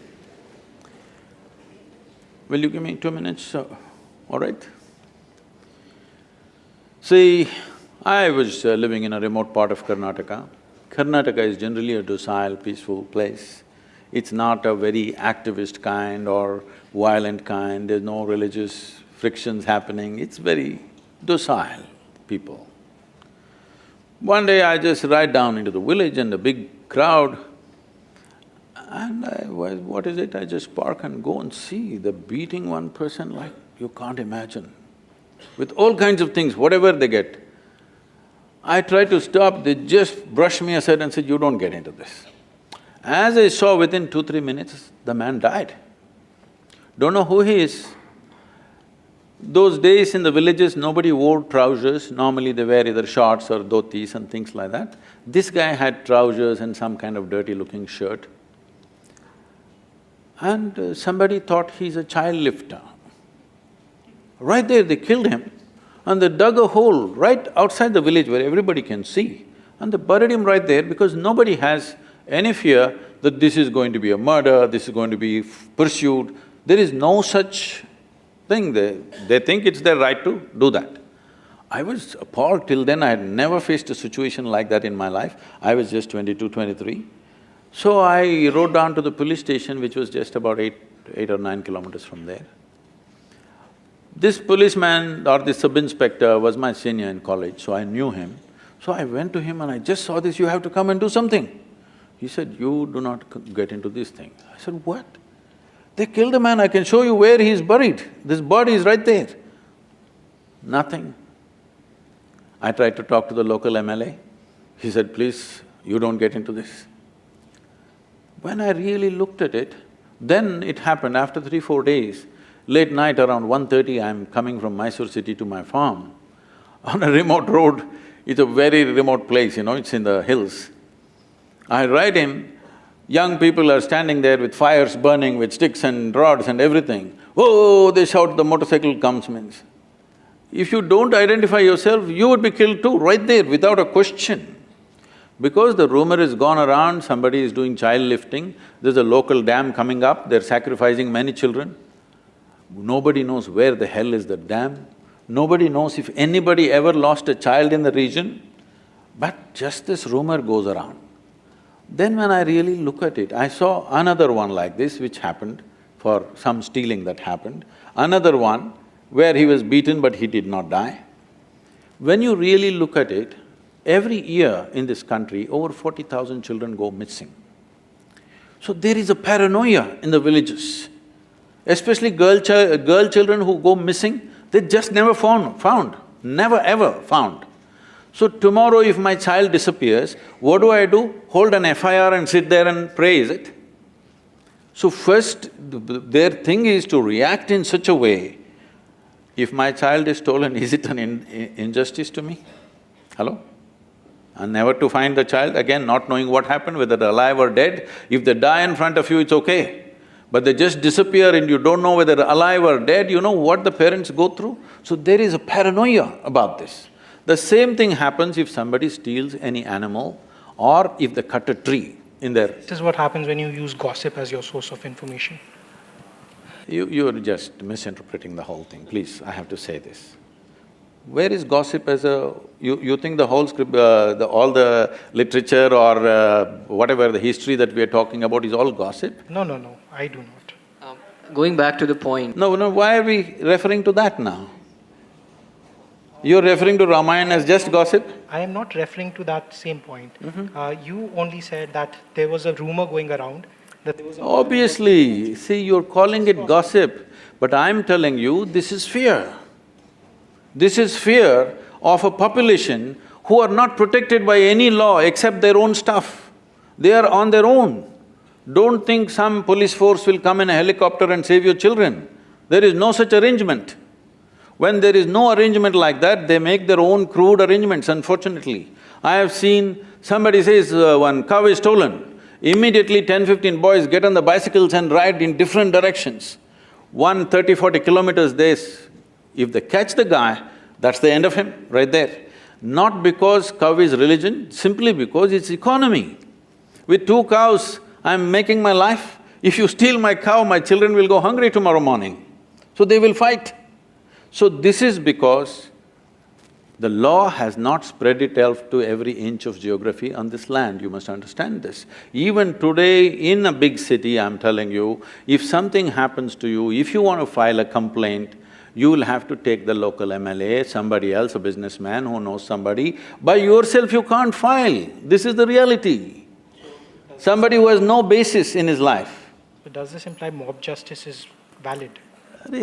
B: Will you give me 2 minutes? All right? See, I was living in a remote part of Karnataka. Karnataka is generally a docile, peaceful place. It's not a very activist kind or violent kind, there's no religious frictions happening, it's very docile people. One day I just ride down into the village and a big crowd, and what is it? I just park and go and see, they're beating one person like you can't imagine, with all kinds of things, whatever they get. I tried to stop, they just brushed me aside and said, you don't get into this. As I saw, within 2-3 minutes, the man died. Don't know who he is. Those days in the villages, nobody wore trousers, normally they wear either shorts or dhotis and things like that. This guy had trousers and some kind of dirty-looking shirt. And somebody thought he's a child lifter. Right there, they killed him and they dug a hole right outside the village where everybody can see, and they buried him right there because nobody has any fear that this is going to be a murder, this is going to be pursued. There is no such thing, they think it's their right to do that. I was appalled. Till then I had never faced a situation like that in my life. I was just 22, 23. So I rode down to the police station, which was just about eight or 9 kilometers from there. This policeman or the sub-inspector was my senior in college, so I knew him. So I went to him and I just saw this, you have to come and do something. He said, you do not get into this thing. I said, what? They killed a man, I can show you where he is buried. This body is right there. Nothing. I tried to talk to the local MLA. He said, please, you don't get into this. When I really looked at it, then it happened after 3-4 days. Late night around 1:30, I'm coming from Mysore city to my farm. On a remote road, it's a very remote place, it's in the hills. I ride in, young people are standing there with fires burning, with sticks and rods and everything. Oh, they shout, the motorcycle comes means. If you don't identify yourself, you would be killed too, right there, without a question. Because the rumor has gone around, somebody is doing child lifting, there's a local dam coming up, they're sacrificing many children. Nobody knows where the hell is the dam, nobody knows if anybody ever lost a child in the region, but just this rumor goes around. Then when I really look at it, I saw another one like this which happened for some stealing that happened, another one where he was beaten but he did not die. When you really look at it, every year in this country, over 40,000 children go missing. So there is a paranoia in the villages. Especially girl children who go missing, they just never found, never ever found. So tomorrow if my child disappears, what do? Hold an FIR and sit there and pray, is it? So first, their thing is to react in such a way, if my child is stolen, is it an injustice to me? Hello? And never to find the child, again not knowing what happened, whether they're alive or dead. If they die in front of you, it's okay. But they just disappear and you don't know whether they're alive or dead, you know what the parents go through? So there is a paranoia about this. The same thing happens if somebody steals any animal or if they cut a tree in their…
C: This is what happens when you use gossip as your source of information.
B: You're just misinterpreting the whole thing, please, I have to say this. Where is gossip as a… You think the whole script… all the literature or whatever the history that we are talking about is all gossip?
C: No, I do not.
A: Going back to the point…
B: No, why are we referring to that now? You're referring to Ramayana as just gossip?
C: I am not referring to that same point. You only said that there was a rumor going around that there was a…
B: Obviously, see, you're calling it gossip, but I'm telling you, this is fear. This is fear of a population who are not protected by any law except their own stuff. They are on their own. Don't think some police force will come in a helicopter and save your children. There is no such arrangement. When there is no arrangement like that, they make their own crude arrangements, unfortunately. I have seen, somebody says one cow is stolen, immediately 10-15 boys get on the bicycles and ride in different directions. 30-40 kilometers if they catch the guy, that's the end of him, right there. Not because cow is religion, simply because it's economy. With 2 cows, I'm making my life. If you steal my cow, my children will go hungry tomorrow morning. So they will fight. So this is because the law has not spread itself to every inch of geography on this land, you must understand this. Even today in a big city, I'm telling you, if something happens to you, if you want to file a complaint, you will have to take the local MLA, somebody else, a businessman who knows somebody. By yourself you can't file, this is the reality. Somebody who has no basis in his life.
C: But does this imply mob justice is valid?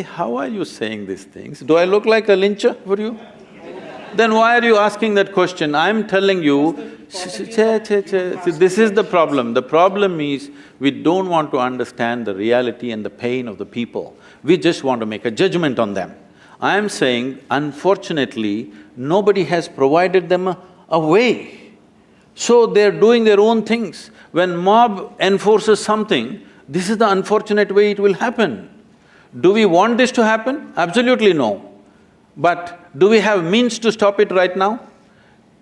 B: How are you saying these things? Do I look like a lyncher for you? Then why are you asking that question? I'm telling you, see, this is the problem. The problem is, we don't want to understand the reality and the pain of the people. We just want to make a judgment on them. I'm saying, unfortunately, nobody has provided them a way. So they're doing their own things. When mob enforces something, this is the unfortunate way it will happen. Do we want this to happen? Absolutely no. But do we have means to stop it right now?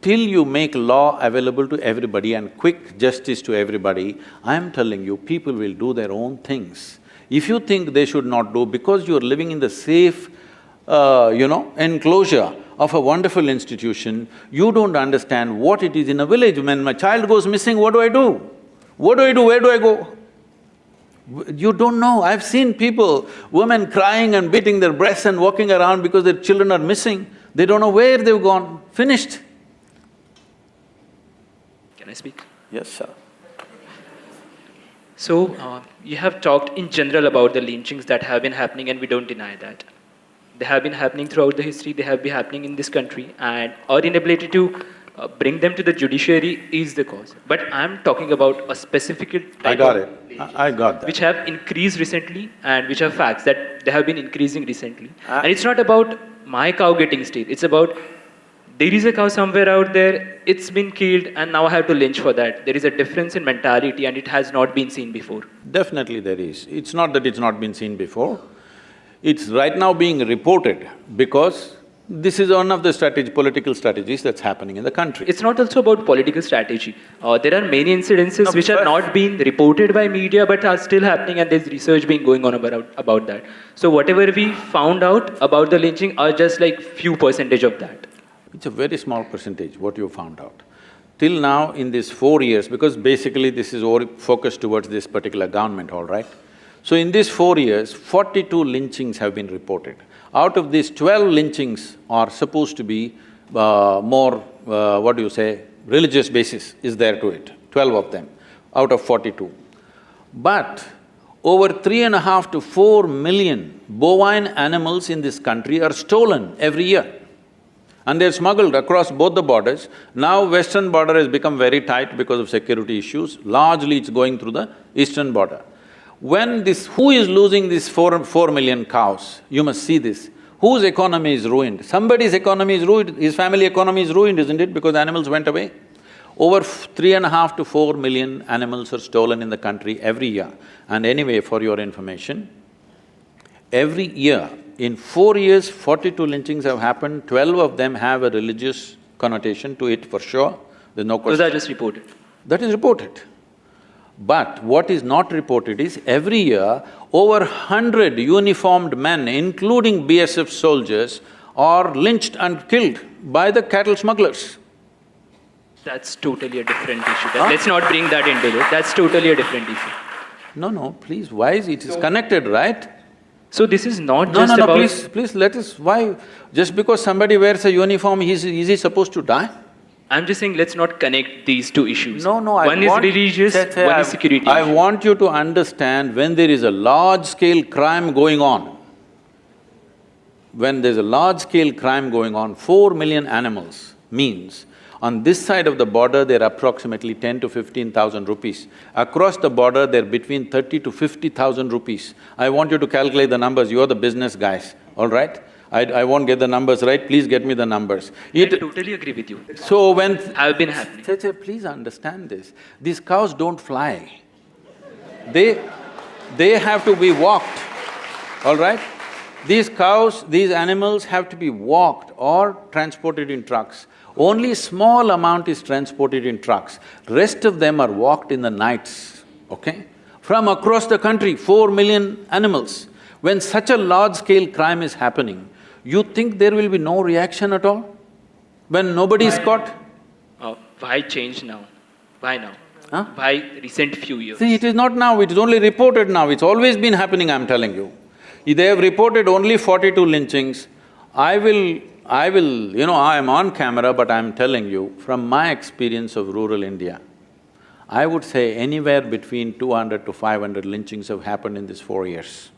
B: Till you make law available to everybody and quick justice to everybody, I'm telling you, people will do their own things. If you think they should not do, because you're living in the safe, enclosure of a wonderful institution, you don't understand what it is in a village. When my child goes missing, what do I do? What do I do? Where do I go? You don't know. I've seen people, women crying and beating their breasts and walking around because their children are missing. They don't know where they've gone. Finished.
D: Can I speak?
B: Yes, sir.
D: So, you have talked in general about the lynchings that have been happening, and we don't deny that. They have been happening throughout the history, they have been happening in this country, and our inability to bring them to the judiciary is the cause. But I'm talking about a specific type
B: I got that.
D: which have increased recently and which are facts that they have been increasing recently. And it's not about my cow getting steal, it's about there is a cow somewhere out there, it's been killed and now I have to lynch for that. There is a difference in mentality and it has not been seen before.
B: Definitely there is. It's not that it's not been seen before. It's right now being reported because this is one of the political strategies that's happening in the country.
D: It's not also about political strategy. There are many incidences which are not being reported by media but are still happening, and there's research being going on about that. So whatever we found out about the lynching are just like few percentage of that.
B: It's a very small percentage what you found out. Till now in these 4 years, because basically this is all focused towards this particular government, all right? So in these 4 years, 42 lynchings have been reported. Out of these, 12 lynchings are supposed to be more, religious basis is there to it, 12 of them out of 42. But Over 3.5 to 4 million bovine animals in this country are stolen every year. And they're smuggled across both the borders. Now western border has become very tight because of security issues. Largely it's going through the eastern border. Who is losing these 4 million cows? You must see this. Whose economy is ruined? Somebody's economy is ruined, his family economy is ruined, isn't it? Because animals went away. Over 3.5 to 4 million animals are stolen in the country every year. And anyway, for your information, every year, in 4 years, 42 lynchings have happened, 12 of them have a religious connotation to it for sure, there's no question.
D: Those are just reported.
B: That is reported. But what is not reported is every year, over 100 uniformed men, including BSF soldiers, are lynched and killed by the cattle smugglers.
D: That's totally a different issue. Let's not bring that into it. That's totally a different issue.
B: No, please, why is it? It's connected, right?
D: So this is not
B: No,
D: just about…
B: please, let us… Why? Just because somebody wears a uniform, is he supposed to die?
D: I'm just saying, let's not connect these two issues.
B: No,
D: One is religious, one is security
B: I
D: issue.
B: want you to understand when there is a large-scale crime going on, when there's a large-scale crime going on, 4 million animals means on this side of the border, they're approximately 10 to 15,000 rupees. Across the border, they're between 30 to 50,000 rupees. I want you to calculate the numbers, you're the business guys, all right? I won't get the numbers right, please get me the numbers.
D: I totally agree with you.
B: So when…
D: Have been happening.
B: Please understand this, these cows don't fly. They have to be walked, all right? These cows, these animals have to be walked or transported in trucks. Only small amount is transported in trucks, rest of them are walked in the nights, okay? From across the country, 4 million animals. When such a large-scale crime is happening, you think there will be no reaction at all? When nobody is caught?
D: Why change now? Why now?
B: Huh?
D: Why recent few years?
B: See, it is not now, it is only reported now, it's always been happening, I'm telling you. They have reported only 42 lynchings. I will, I am on camera, but I'm telling you, from my experience of rural India, I would say anywhere between 200 to 500 lynchings have happened in these 4 years.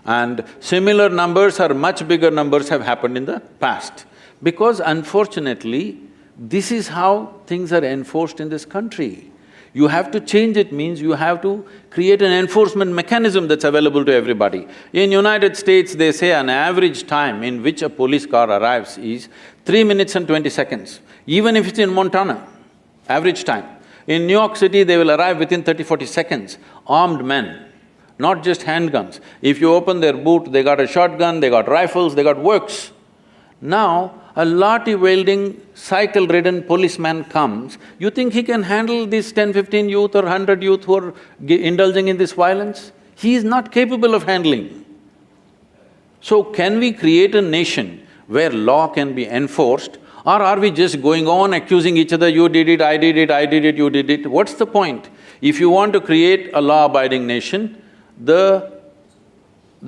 B: And similar numbers or much bigger numbers have happened in the past. Because unfortunately, this is how things are enforced in this country. You have to change it means you have to create an enforcement mechanism that's available to everybody. In United States, they say an average time in which a police car arrives is 3 minutes and 20 seconds, even if it's in Montana, average time. In New York City, they will arrive within 30-40 seconds, armed men, not just handguns. If you open their boot, they got a shotgun, they got rifles, they got works. Now, a lathi-wielding, cycle-ridden policeman comes, you think he can handle these 10, 15 youth or 100 youth who are indulging in this violence? He is not capable of handling. So can we create a nation where law can be enforced, or are we just going on accusing each other, you did it, I did it, I did it, you did it? What's the point? If you want to create a law-abiding nation, the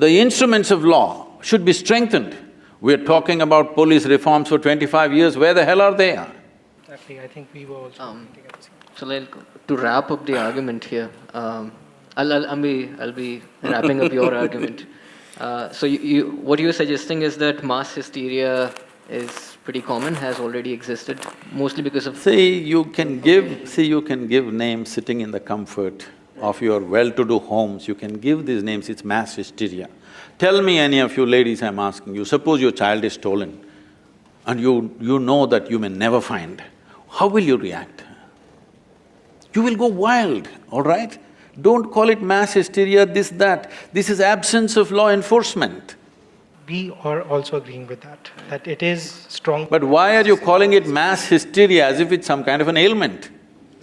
B: instruments of law should be strengthened. We're talking about police reforms for 25 years, where the hell are they?
C: Exactly, I think we were also thinking at the same time.
A: So like, to wrap up the argument here, I'll be wrapping up your argument. So what you're suggesting is that mass hysteria is pretty common, has already existed, mostly because of…
B: You can give names sitting in the comfort of your well-to-do homes, you can give these names, it's mass hysteria. Tell me, any of you ladies, I'm asking you, suppose your child is stolen and you know that you may never find, how will you react? You will go wild, all right? Don't call it mass hysteria, this, that. This is absence of law enforcement.
C: We are also agreeing with that it is strong…
B: But why are you calling it mass hysteria as if it's some kind of an ailment?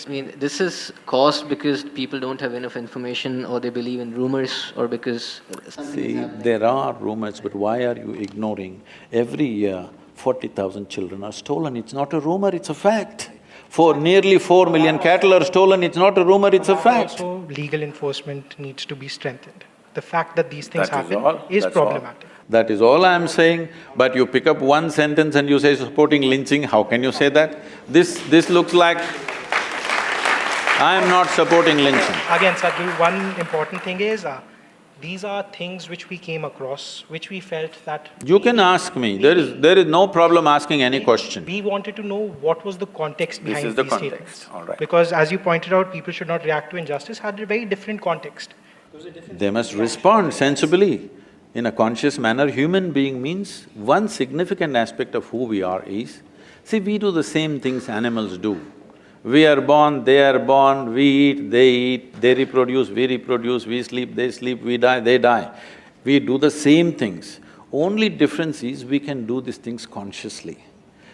A: I mean, this is caused because people don't have enough information, or they believe in rumors, or because…
B: See, there are rumors, but why are you ignoring? Every year, 40,000 children are stolen, it's not a rumor, it's a fact. For nearly 4 million cattle are stolen, it's not a rumor, it's a fact.
C: Also, legal enforcement needs to be strengthened. The fact that these things
B: That is
C: happen
B: all.
C: is
B: That's all.
C: problematic.
B: That is all I'm saying, but you pick up one sentence and you say supporting lynching, how can you say that? This looks like… I am not supporting lynching.
C: Again, Sadhguru, one important thing is, these are things which we came across, which we felt that…
B: You can ask me, there is no problem asking any question.
C: We wanted to know what was the context
B: This
C: behind
B: is the
C: these
B: context,
C: statements.
B: all right.
C: Because as you pointed out, people should not react to injustice had a very different context.
B: They must respond sensibly. In a conscious manner, human being means one significant aspect of who we are is, see, we do the same things animals do. We are born, they are born, we eat, they reproduce, we sleep, they sleep, we die, they die. We do the same things. Only difference is we can do these things consciously.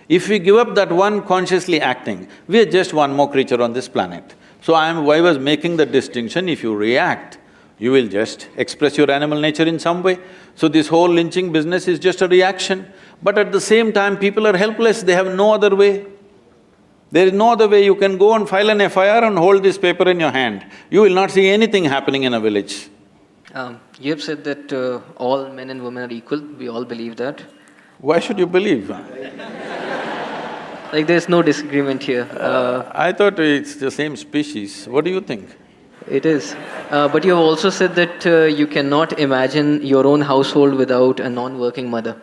B: If we give up that one consciously acting, we are just one more creature on this planet. So I was making the distinction, if you react, you will just express your animal nature in some way. So this whole lynching business is just a reaction. But at the same time, people are helpless, they have no other way. There is no other way. You can go and file an FIR and hold this paper in your hand. You will not see anything happening in a village.
A: You have said that all men and women are equal. We all believe that.
B: Why should you believe?
A: Like there's no disagreement here.
B: I thought it's the same species. What do you think?
A: It is. But you have also said that you cannot imagine your own household without a non-working mother.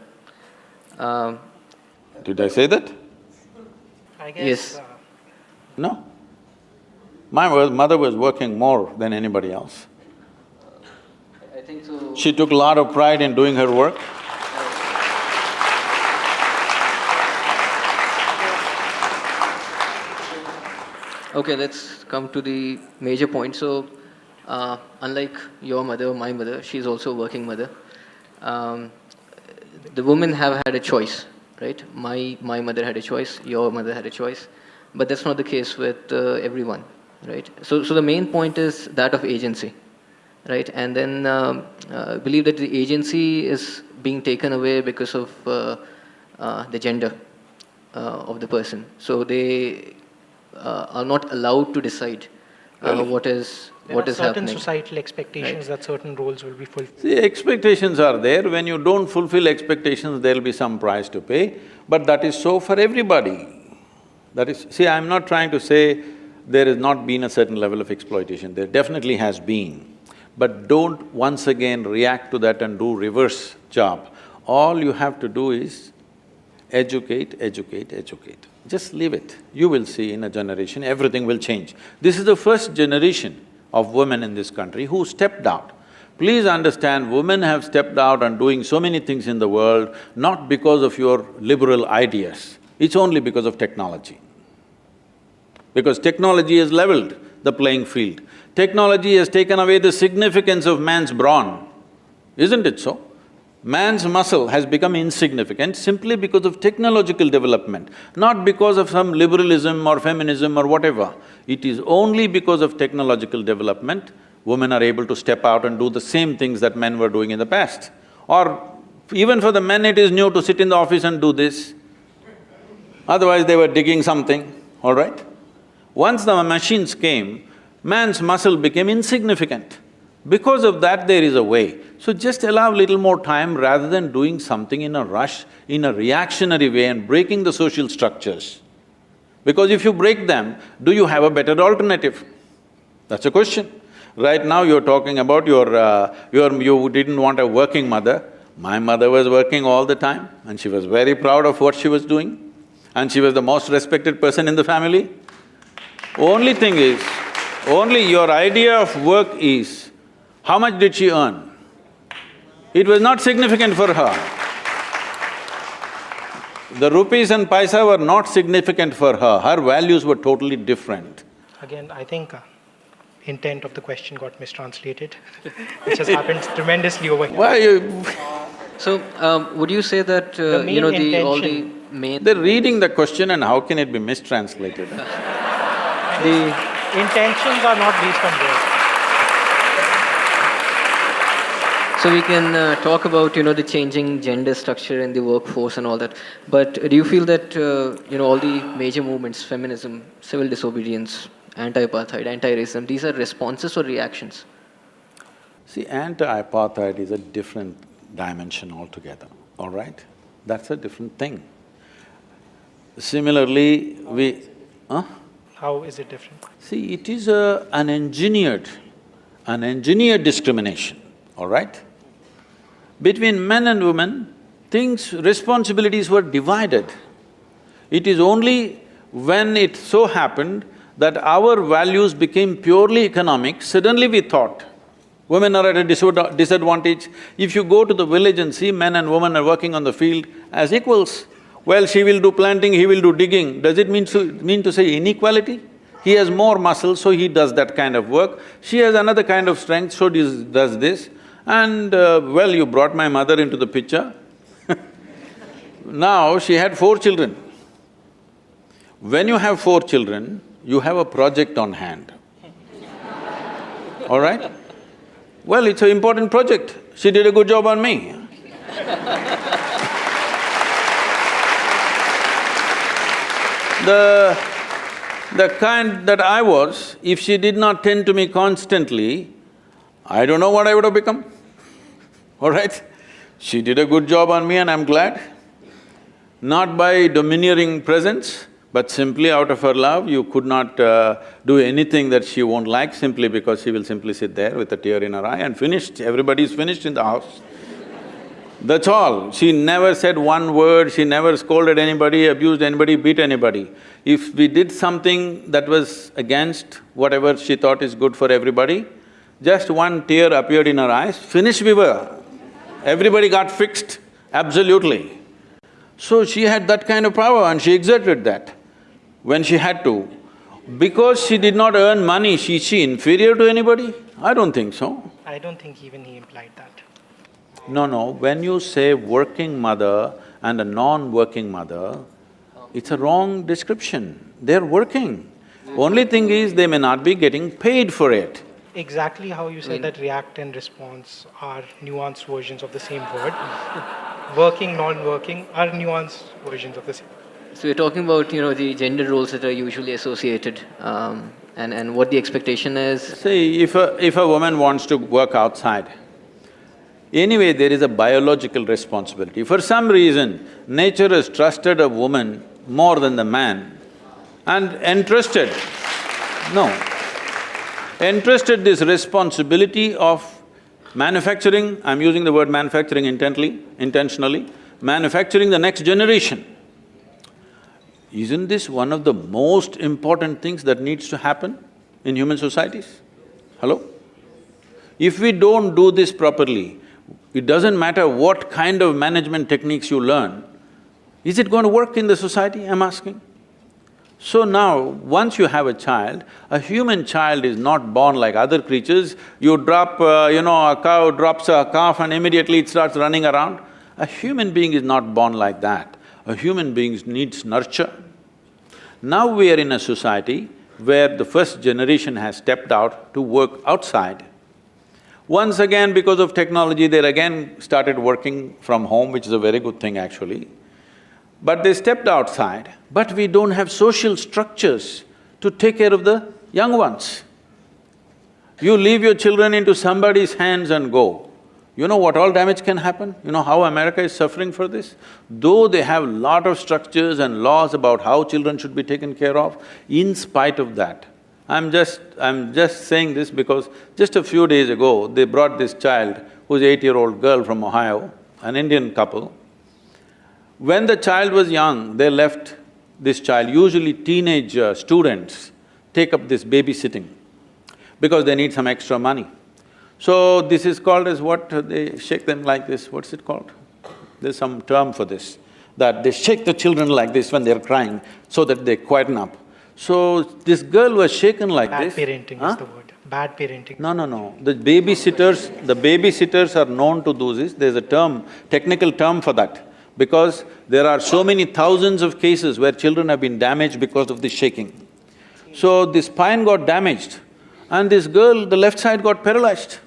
B: Did I say that?
C: I guess…
A: Yes.
B: No. My mother was working more than anybody else.
A: I think so.
B: She took a lot of pride in doing her work.
A: Okay, let's come to the major point. So, unlike your mother, my mother, she's also a working mother. The women have had a choice, right? My mother had a choice, your mother had a choice, but that's not the case with everyone, right? So the main point is that of agency, right? And then I believe that the agency is being taken away because of the gender of the person. So they are not allowed to decide what is
C: There are certain
A: happening.
C: societal expectations that certain roles will be fulfilled.
B: See, expectations are there. When you don't fulfill expectations, there'll be some price to pay, but that is so for everybody. That is… See, I'm not trying to say there has not been a certain level of exploitation, there definitely has been. But don't once again react to that and do reverse job. All you have to do is educate, educate, educate. Just leave it. You will see in a generation, everything will change. This is the first generation of women in this country who stepped out. Please understand, women have stepped out and doing so many things in the world, not because of your liberal ideas, it's only because of technology. Because technology has leveled the playing field. Technology has taken away the significance of man's brawn, isn't it so? Man's muscle has become insignificant simply because of technological development, not because of some liberalism or feminism or whatever. It is only because of technological development, women are able to step out and do the same things that men were doing in the past. Or even for the men, it is new to sit in the office and do this. Otherwise, they were digging something, all right? Once the machines came, man's muscle became insignificant. Because of that, there is a way. So just allow little more time rather than doing something in a rush, in a reactionary way and breaking the social structures. Because if you break them, do you have a better alternative? That's a question. Right now you're talking about you didn't want a working mother. My mother was working all the time and she was very proud of what she was doing and she was the most respected person in the family. Only thing is, only your idea of work is, how much did she earn? It was not significant for her. The rupees and paisa were not significant for her, her values were totally different.
C: Again, I think intent of the question got mistranslated, which has happened tremendously over here.
B: Why you…
A: So, would you say that,
C: main
A: you know, all the
C: intention…
A: main…
B: They're reading the question and how can it be mistranslated?
A: the…
C: Intentions are not based on words.
A: So we can talk about, you know, the changing gender structure in the workforce and all that. But do you feel that, you know, all the major movements, feminism, civil disobedience, anti-apartheid, anti-racism, these are responses or reactions?
B: See, anti-apartheid is a different dimension altogether, all right? That's a different thing. Similarly,
C: How is it different?
B: See, it is an engineered discrimination, all right? Between men and women, responsibilities were divided. It is only when it so happened that our values became purely economic, suddenly we thought, women are at a disadvantage. If you go to the village and see men and women are working on the field as equals, well, she will do planting, he will do digging. Does it mean to say inequality? He has more muscles, so he does that kind of work. She has another kind of strength, so does this. And well, you brought my mother into the picture. Now, she had 4 children. When you have 4 children, you have a project on hand. All right? Well, it's an important project. She did a good job on me. The kind that I was, if she did not tend to me constantly, I don't know what I would have become, all right? She did a good job on me and I'm glad. Not by domineering presence, but simply out of her love. You could not do anything that she won't like simply because she will simply sit there with a tear in her eye and finished. Everybody's finished in the house. That's all. She never said one word, she never scolded anybody, abused anybody, beat anybody. If we did something that was against whatever she thought is good for everybody, just one tear appeared in her eyes, finished we were. Everybody got fixed, absolutely. So she had that kind of power and she exerted that when she had to. Because she did not earn money, is she inferior to anybody? I don't think so.
C: I don't think even he implied that.
B: No, when you say working mother and a non-working mother, it's a wrong description. They're working. Only thing is, they may not be getting paid for it.
C: Exactly how you said that react and response are nuanced versions of the same word. Working, non-working are nuanced versions of the same.
A: So you're talking about, the gender roles that are usually associated, and what the expectation is.
B: See, if a woman wants to work outside, anyway, there is a biological responsibility. For some reason, nature has trusted a woman more than the man and entrusted this responsibility of manufacturing, I'm using the word manufacturing intentionally, manufacturing the next generation. Isn't this one of the most important things that needs to happen in human societies? Hello? If we don't do this properly, it doesn't matter what kind of management techniques you learn, is it going to work in the society, I'm asking? So now, once you have a child, a human child is not born like other creatures. You drop, a cow drops a calf and immediately it starts running around. A human being is not born like that. A human being needs nurture. Now we are in a society where the first generation has stepped out to work outside. Once again, because of technology, they again started working from home, which is a very good thing actually. But they stepped outside, but we don't have social structures to take care of the young ones. You leave your children into somebody's hands and go. You know what all damage can happen? You know how America is suffering for this? Though they have lot of structures and laws about how children should be taken care of, in spite of that, I'm just saying this because just a few days ago, they brought this child, who's 8-year-old girl from Ohio, an Indian couple. When the child was young, they left this child, usually teenage students take up this babysitting because they need some extra money. So this is called as what? They shake them like this, what's it called? There's some term for this, that they shake the children like this when they're crying so that they quieten up. So this girl was shaken like this.
C: Bad parenting is the word. Bad parenting.
B: No. The babysitters are known to do this. There's a term, technical term for that. Because there are so many thousands of cases where children have been damaged because of this shaking. So the spine got damaged and this girl, the left side got paralyzed.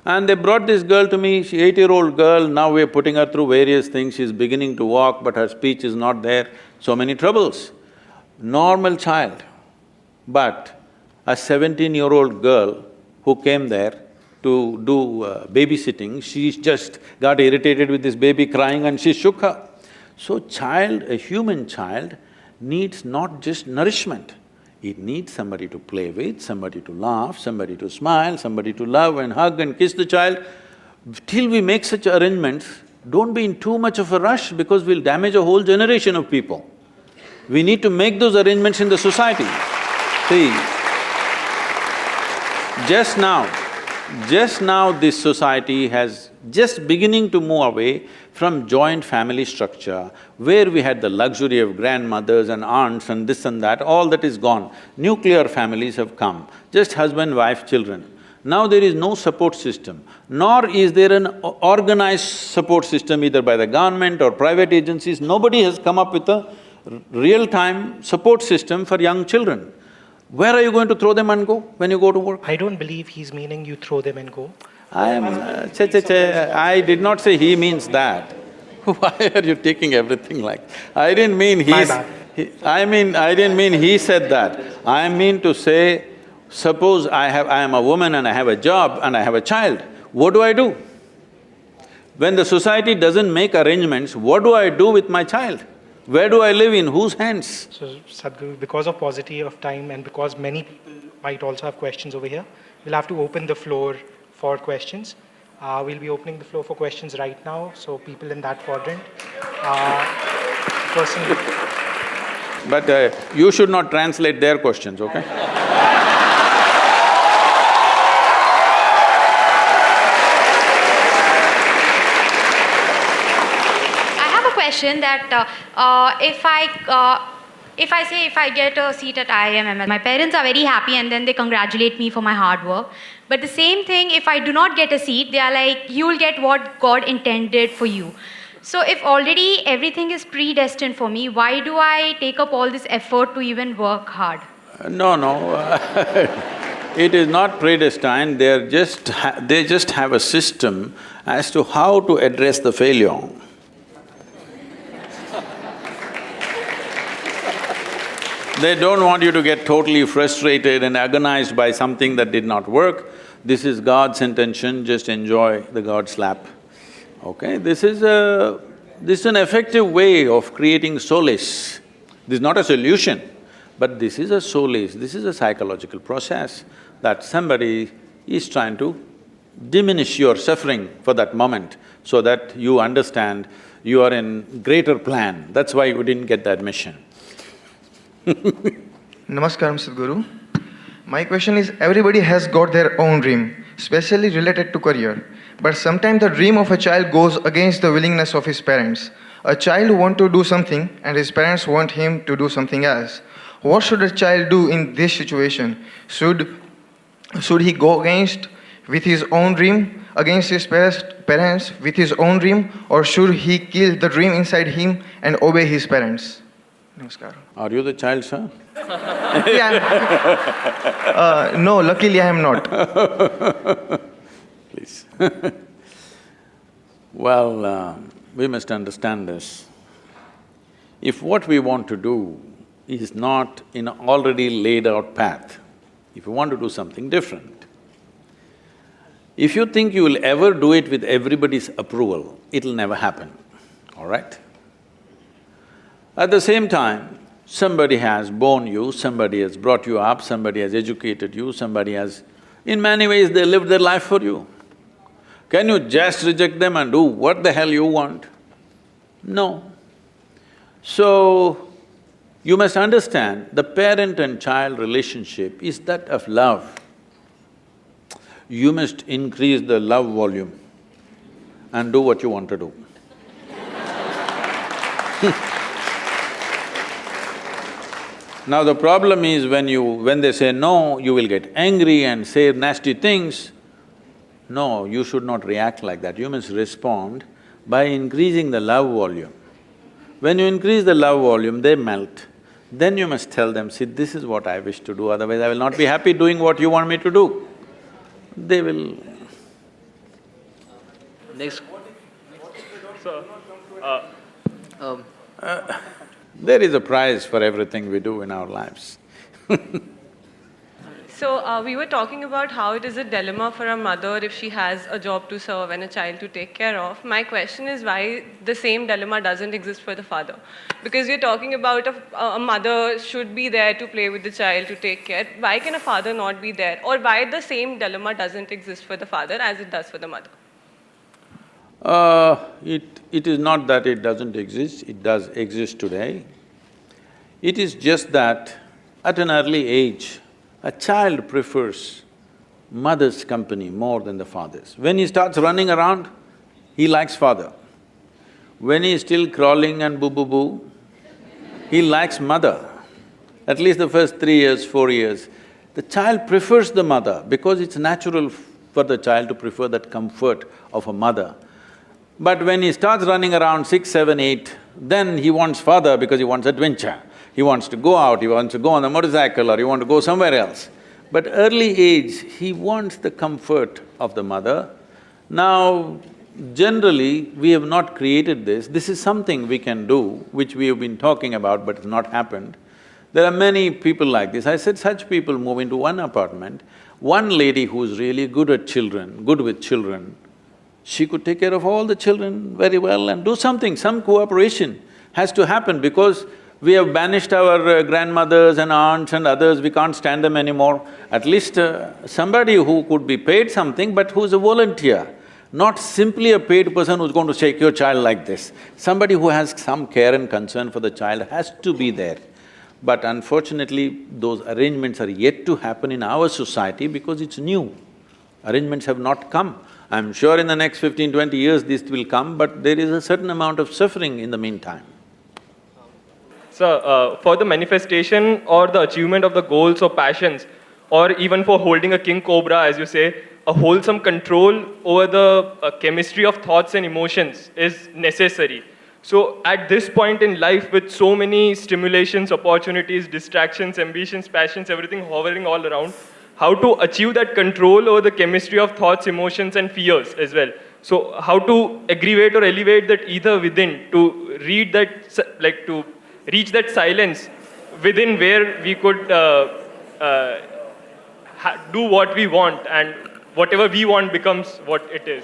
B: And they brought this girl to me, she's 8-year-old girl, now we're putting her through various things, she's beginning to walk but her speech is not there, so many troubles. Normal child, but a 17-year-old girl who came there to do babysitting, she just got irritated with this baby crying and she shook her. So a human child needs not just nourishment. It needs somebody to play with, somebody to laugh, somebody to smile, somebody to love and hug and kiss the child. Till we make such arrangements, don't be in too much of a rush because we'll damage a whole generation of people. We need to make those arrangements in the society. See, just now this society has just beginning to move away from joint family structure, where we had the luxury of grandmothers and aunts and this and that, all that is gone. Nuclear families have come, just husband, wife, children. Now there is no support system, nor is there an organized support system either by the government or private agencies. Nobody has come up with a real-time support system for young children. Where are you going to throw them and go when you go to work?
C: I don't believe he's meaning you throw them and go.
B: I did not say he means that. Why are you taking everything like… I didn't mean
C: My bad.
B: I didn't mean he said that. I mean to say, suppose I am a woman and I have a job and I have a child, what do I do? When the society doesn't make arrangements, what do I do with my child? Where do I live, in whose hands?
C: So Sadhguru, because of paucity of time and because many people might also have questions over here, we'll have to open the floor for questions. We'll be opening the floor for questions right now, so people in that quadrant.
B: But you should not translate their questions, okay?
E: Question that if I get a seat at IIM, my parents are very happy and then they congratulate me for my hard work. But the same thing, if I do not get a seat, they are like, you will get what God intended for you. So if already everything is predestined for me, why do I take up all this effort to even work hard?
B: No. It is not predestined, they just have a system as to how to address the failure. They don't want you to get totally frustrated and agonized by something that did not work. This is God's intention, just enjoy the God slap, okay? This is an effective way of creating solace. This is not a solution, but this is a solace, this is a psychological process that somebody is trying to diminish your suffering for that moment so that you understand you are in greater plan. That's why you didn't get the admission.
F: Namaskaram, Sadhguru. My question is, everybody has got their own dream, especially related to career. But sometimes the dream of a child goes against the willingness of his parents. A child wants to do something and his parents want him to do something else. What should a child do in this situation? Should he go with his own dream, against his parents with his own dream, or should he kill the dream inside him and obey his parents? Namaskar.
B: Are you the child, sir?
F: Yeah. No, luckily I am not.
B: Please. Well, we must understand this. If what we want to do is not in an already laid out path, if you want to do something different, if you think you will ever do it with everybody's approval, it'll never happen, all right? At the same time, somebody has born you, somebody has brought you up, somebody has educated you, somebody has… in many ways they lived their life for you. Can you just reject them and do what the hell you want? No. So, you must understand, the parent and child relationship is that of love. You must increase the love volume and do what you want to do. Now the problem is when they say no, you will get angry and say nasty things. No, you should not react like that. You must respond by increasing the love volume. When you increase the love volume, they melt. Then you must tell them, see, this is what I wish to do, otherwise I will not be happy doing what you want me to do. They will…
A: Next.
B: There is a price for everything we do in our lives.
G: So we were talking about how it is a dilemma for a mother if she has a job to serve and a child to take care of. My question is why the same dilemma doesn't exist for the father? Because we're talking about a mother should be there to play with the child, to take care. Why can a father not be there? Or why the same dilemma doesn't exist for the father as it does for the mother?
B: It is not that it doesn't exist, it does exist today. It is just that at an early age, a child prefers mother's company more than the father's. When he starts running around, he likes father. When he is still crawling and boo-boo-boo, he likes mother. At least the first 3 years, 4 years, the child prefers the mother because it's natural for the child to prefer that comfort of a mother. But when he starts running around 6, 7, 8, then he wants father because he wants adventure. He wants to go out, he wants to go on a motorcycle or he wants to go somewhere else. But early age, he wants the comfort of the mother. Now, generally, we have not created this. This is something we can do, which we have been talking about but it's not happened. There are many people like this. I said such people move into one apartment. One lady who's really good at children, good with children, she could take care of all the children very well and do something, some cooperation has to happen because we have banished our grandmothers and aunts and others, we can't stand them anymore. At least somebody who could be paid something but who's a volunteer, not simply a paid person who's going to shake your child like this. Somebody who has some care and concern for the child has to be there. But unfortunately, those arrangements are yet to happen in our society because it's new. Arrangements have not come. I'm sure in the next 15, 20 years this will come, but there is a certain amount of suffering in the meantime.
H: So, for the manifestation or the achievement of the goals or passions, or even for holding a king cobra, as you say, a wholesome control over the chemistry of thoughts and emotions is necessary. So, at this point in life, with so many stimulations, opportunities, distractions, ambitions, passions, everything hovering all around, how to achieve that control over the chemistry of thoughts, emotions and fears as well. So how to aggravate or elevate that ether within to read that, like to reach that silence within where we could do what we want and whatever we want becomes what it is.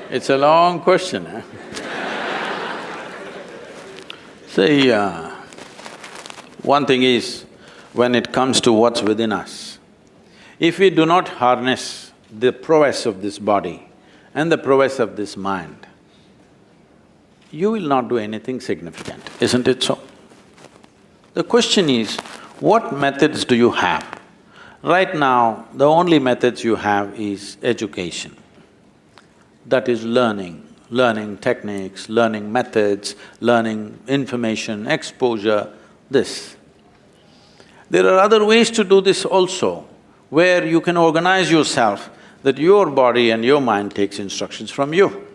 B: It's a long question, eh? See, one thing is, when it comes to what's within us, if we do not harness the prowess of this body and the prowess of this mind, you will not do anything significant, isn't it so? The question is, what methods do you have? Right now, the only methods you have is education. That is learning techniques, learning methods, learning information, exposure, this. There are other ways to do this also, where you can organize yourself that your body and your mind takes instructions from you.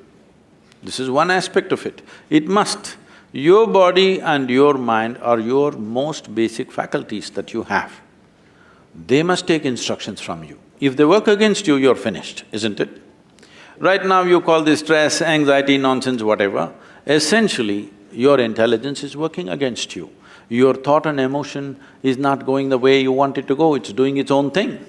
B: This is one aspect of it. It must. Your body and your mind are your most basic faculties that you have. They must take instructions from you. If they work against you, you're finished, isn't it? Right now you call this stress, anxiety, nonsense, whatever. Essentially, your intelligence is working against you. Your thought and emotion is not going the way you want it to go, it's doing its own thing.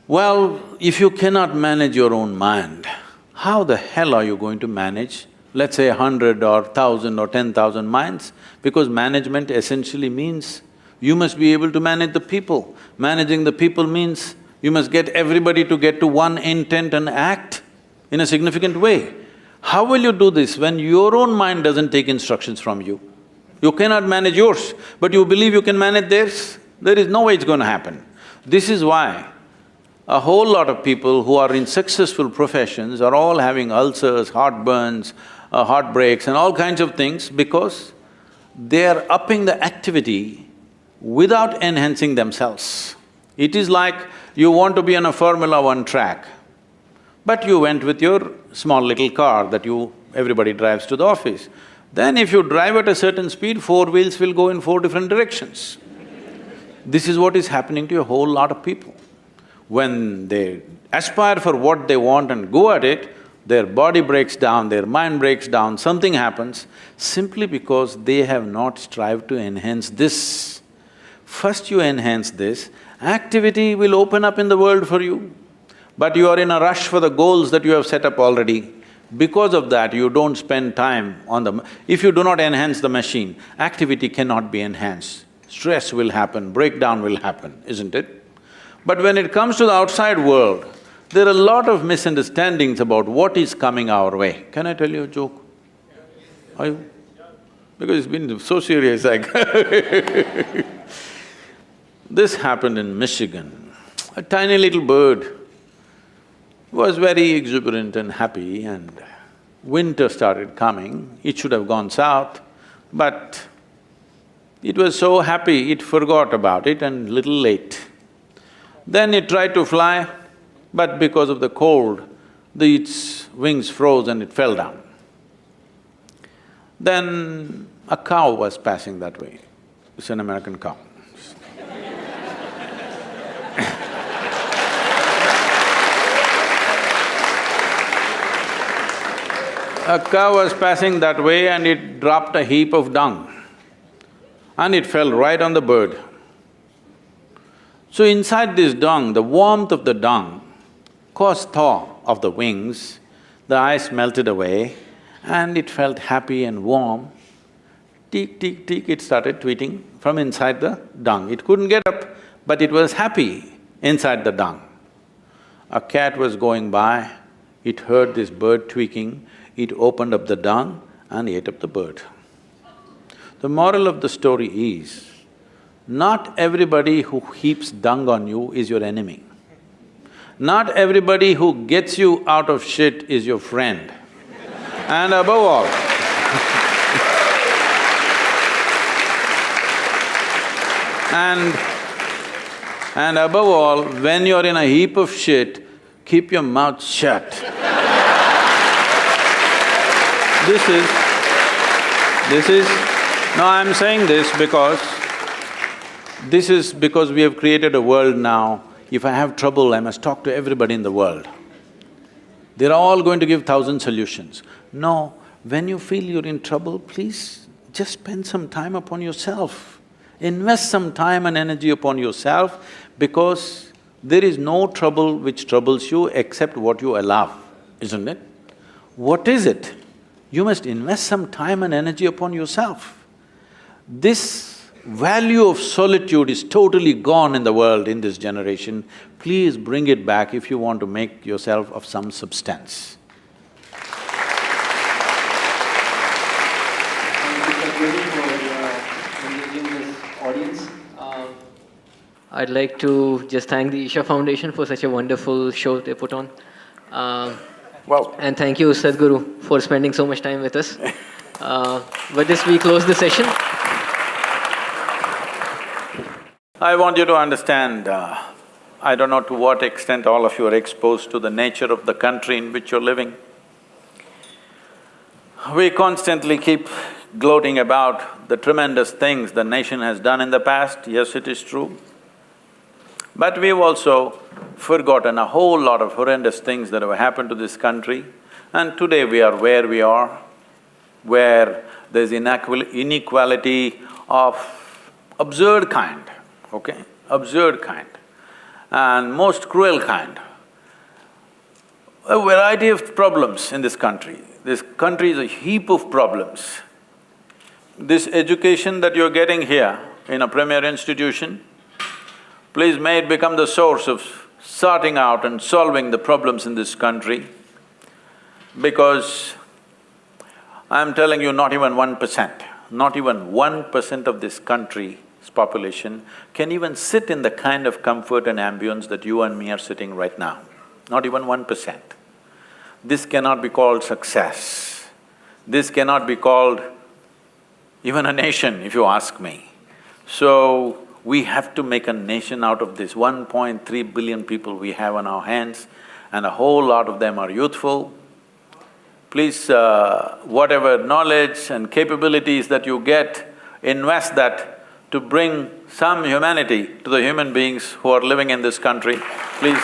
B: Well, if you cannot manage your own mind, how the hell are you going to manage, let's say 100 or 1,000 or 10,000 minds? Because management essentially means you must be able to manage the people. Managing the people means you must get everybody to get to one intent and act in a significant way. How will you do this when your own mind doesn't take instructions from you? You cannot manage yours, but you believe you can manage theirs? There is no way it's going to happen. This is why a whole lot of people who are in successful professions are all having ulcers, heartburns, heartbreaks and all kinds of things because they are upping the activity without enhancing themselves. It is like you want to be on a Formula 1 track, but you went with your small little car that everybody drives to the office. Then if you drive at a certain speed, four wheels will go in four different directions. This is what is happening to a whole lot of people. When they aspire for what they want and go at it, their body breaks down, their mind breaks down, something happens simply because they have not strived to enhance this. First you enhance this, activity will open up in the world for you. But you are in a rush for the goals that you have set up already. Because of that, you don't spend time on the… If you do not enhance the machine, activity cannot be enhanced. Stress will happen, breakdown will happen, isn't it? But when it comes to the outside world, there are a lot of misunderstandings about what is coming our way. Can I tell you a joke? Are you? Because it's been so serious, like This happened in Michigan. A tiny little bird was very exuberant and happy, and winter started coming. It should have gone south, but it was so happy it forgot about it and little late. Then it tried to fly, but because of the cold, its wings froze and it fell down. Then a cow was passing that way. It's an American cow. A cow was passing that way and it dropped a heap of dung and it fell right on the bird. So inside this dung, the warmth of the dung caused thaw of the wings, the ice melted away and it felt happy and warm. Tick, tick, tick, it started tweeting from inside the dung. It couldn't get up, but it was happy inside the dung. A cat was going by, it heard this bird tweaking, it opened up the dung and ate up the bird. The moral of the story is, not everybody who heaps dung on you is your enemy. Not everybody who gets you out of shit is your friend. And above all, and above all, when you're in a heap of shit, keep your mouth shut. No, I'm saying this because we have created a world now, if I have trouble, I must talk to everybody in the world. They're all going to give 1,000 solutions. No, when you feel you're in trouble, please just spend some time upon yourself. Invest some time and energy upon yourself, because there is no trouble which troubles you except what you allow, isn't it? What is it? You must invest some time and energy upon yourself. This value of solitude is totally gone in the world in this generation. Please bring it back if you want to make yourself of some substance.
A: I'd like to just thank the Isha Foundation for such a wonderful show they put on. And thank you, Sadhguru, for spending so much time with us. With this, we close the session.
B: I want you to understand, I don't know to what extent all of you are exposed to the nature of the country in which you're living. We constantly keep gloating about the tremendous things the nation has done in the past. Yes, it is true. But we've also forgotten a whole lot of horrendous things that have happened to this country, and today we are where we are, where there's inequality of absurd kind, okay? Absurd kind and most cruel kind. A variety of problems in this country. This country is a heap of problems. This education that you're getting here in a premier institution, please may it become the source of sorting out and solving the problems in this country, because I'm telling you, not even 1% of this country's population can even sit in the kind of comfort and ambience that you and me are sitting right now. Not even 1%. This cannot be called success. This cannot be called even a nation, if you ask me. So, we have to make a nation out of this 1.3 billion people we have on our hands, and a whole lot of them are youthful. Please, whatever knowledge and capabilities that you get, invest that to bring some humanity to the human beings who are living in this country, please.